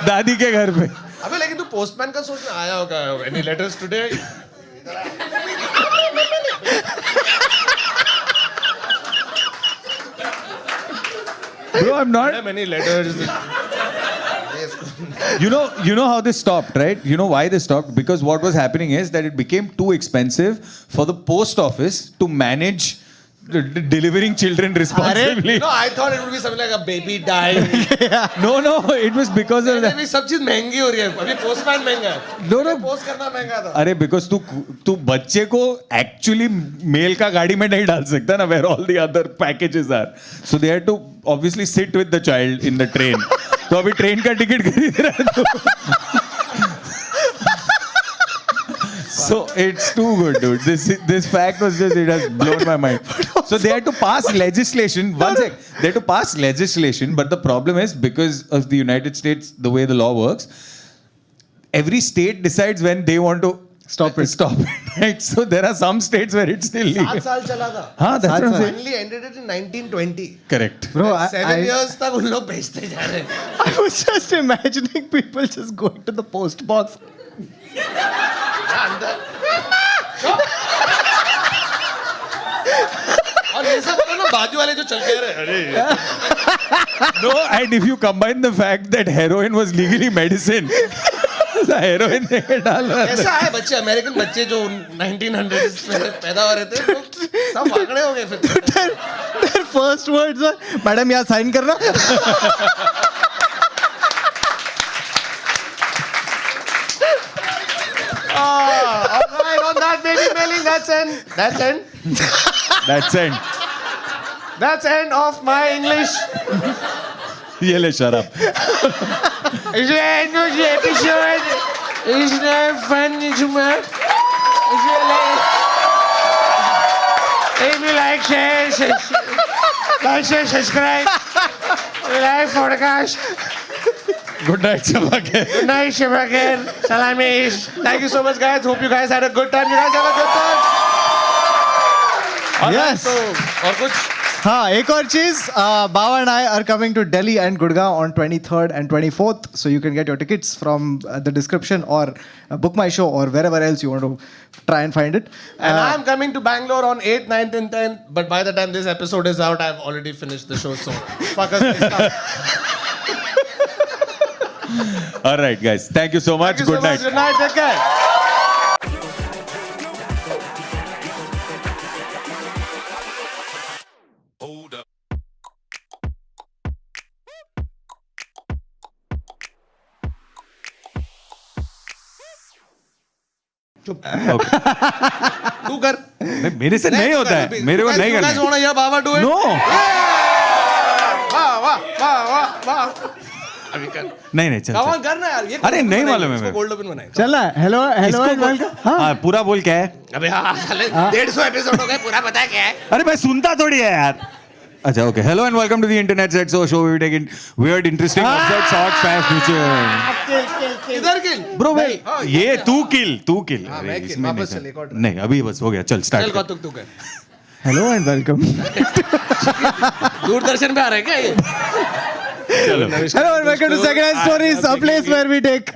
दादी के घर पे
अबे लेकिन तू पोस्टमैन का सोच में आया होगा any letters today
Bro, I'm not.
many letters
You know how this stopped, right? You know why this stopped? Because what was happening is that it became too expensive for the post office to manage delivering children responsibly.
no I thought it would be something like a baby died
No, it was because of that.
अभी सब चीज महंगी हो रही है अभी postman महंगा है
No.
पोस्ट करना महंगा था
अरे because तू बच्चे को actually मेल का गाड़ी में नहीं डाल सकता ना where all the other packages are. So they had to obviously sit with the child in the train. तो अभी ट्रेन का टिकट खरीद रहा है तो So it's too good, dude. This fact was just, it has blown my mind. So they had to pass legislation. One sec. They had to pass legislation, but the problem is because of the United States, the way the law works, every state decides when they want to stop it. Right? So there are some states where it's still legal.
7 साल चला था
हाँ, that's what I'm saying.
finally ended it in 1920
Correct.
Bro,
7 years तक उन लोग भेजते जा रहे हैं
I was just imagining people just going to the post box.
और ये सब ना बाजू वाले जो चल के आ रहे हैं अरे
No, and if you combine the fact that heroin was legally medicine, the heroin देके डाल रहा था.
ऐसा है बच्चे अमेरिकन बच्चे जो 1900s में पैदा हो रहे थे वो सब आंकड़े हो गए फिर
Their first words were, "madam यहाँ साइन करना."
Alright, on that baby mailing, that's end.
That's it.
That's end of my English.
ये ले शराब.
Is the end of the episode? Is there fun, Juma? If you like, share, subscribe. Like podcast.
Good night, Shabakir.
Good night, Shabakir. Salamis. Thank you so much, guys. Hope you guys had a good time. You guys have a good time.
Yes.
और कुछ
हाँ, एक और चीज, Bawa and I are coming to Delhi and Gurgaon on 23rd and 24th, so you can get your tickets from the description or book my show or wherever else you want to try and find it.
And I'm coming to Bangalore on 8th, 9th and 10th. But by the time this episode is out, I've already finished the show. So, fuck us. Please come.
All right, guys. Thank you so much.
Thank you
Good
so
night.
much. Good night. Take care.
Okay.
तू कर
मेरे से नहीं होता है, मेरे को नहीं करना
वांट टू हियर बाबा डू इट
नो
वाह वाह वाह वाह वाह अभी कर
नहीं चल
कम ऑन करना यार ये
अरे नहीं मालूम है मेरे
गोल्ड ओपन बनाएगा
चल रहा है हेलो हेलो एंड वेलकम हाँ
हाँ पूरा बोल क्या है
अबे हाँ साले 150 एपिसोड हो गए पूरा पता है क्या है
अरे मैं सुनता थोड़ी है यार अच्छा okay hello and welcome to the internet set show we take in weird interesting upset short fact future
इधर किल
ब्रो भाई ये तू किल
हाँ, मैं kill, वापस चल, एक और try।
नहीं अभी बस हो गया चल
चल
स्टार्ट
कौतुक तू कर
हेलो एंड वेलकम
दूरदर्शन पे आ रहा है क्या ये
Hello and welcome to Second-Hand Stories, a place where we take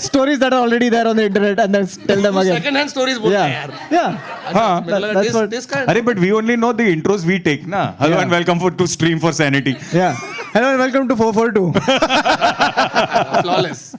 stories that are already there on the internet and then tell them again.
Second hand stories बोलते हैं यार
Yeah.
हाँ
मेरे लगा
that's what-
this kind
अरे but we only know the intros we take ना hello
Yeah.
And welcome for to stream for sanity
Yeah. Hello and welcome to 442.
flawless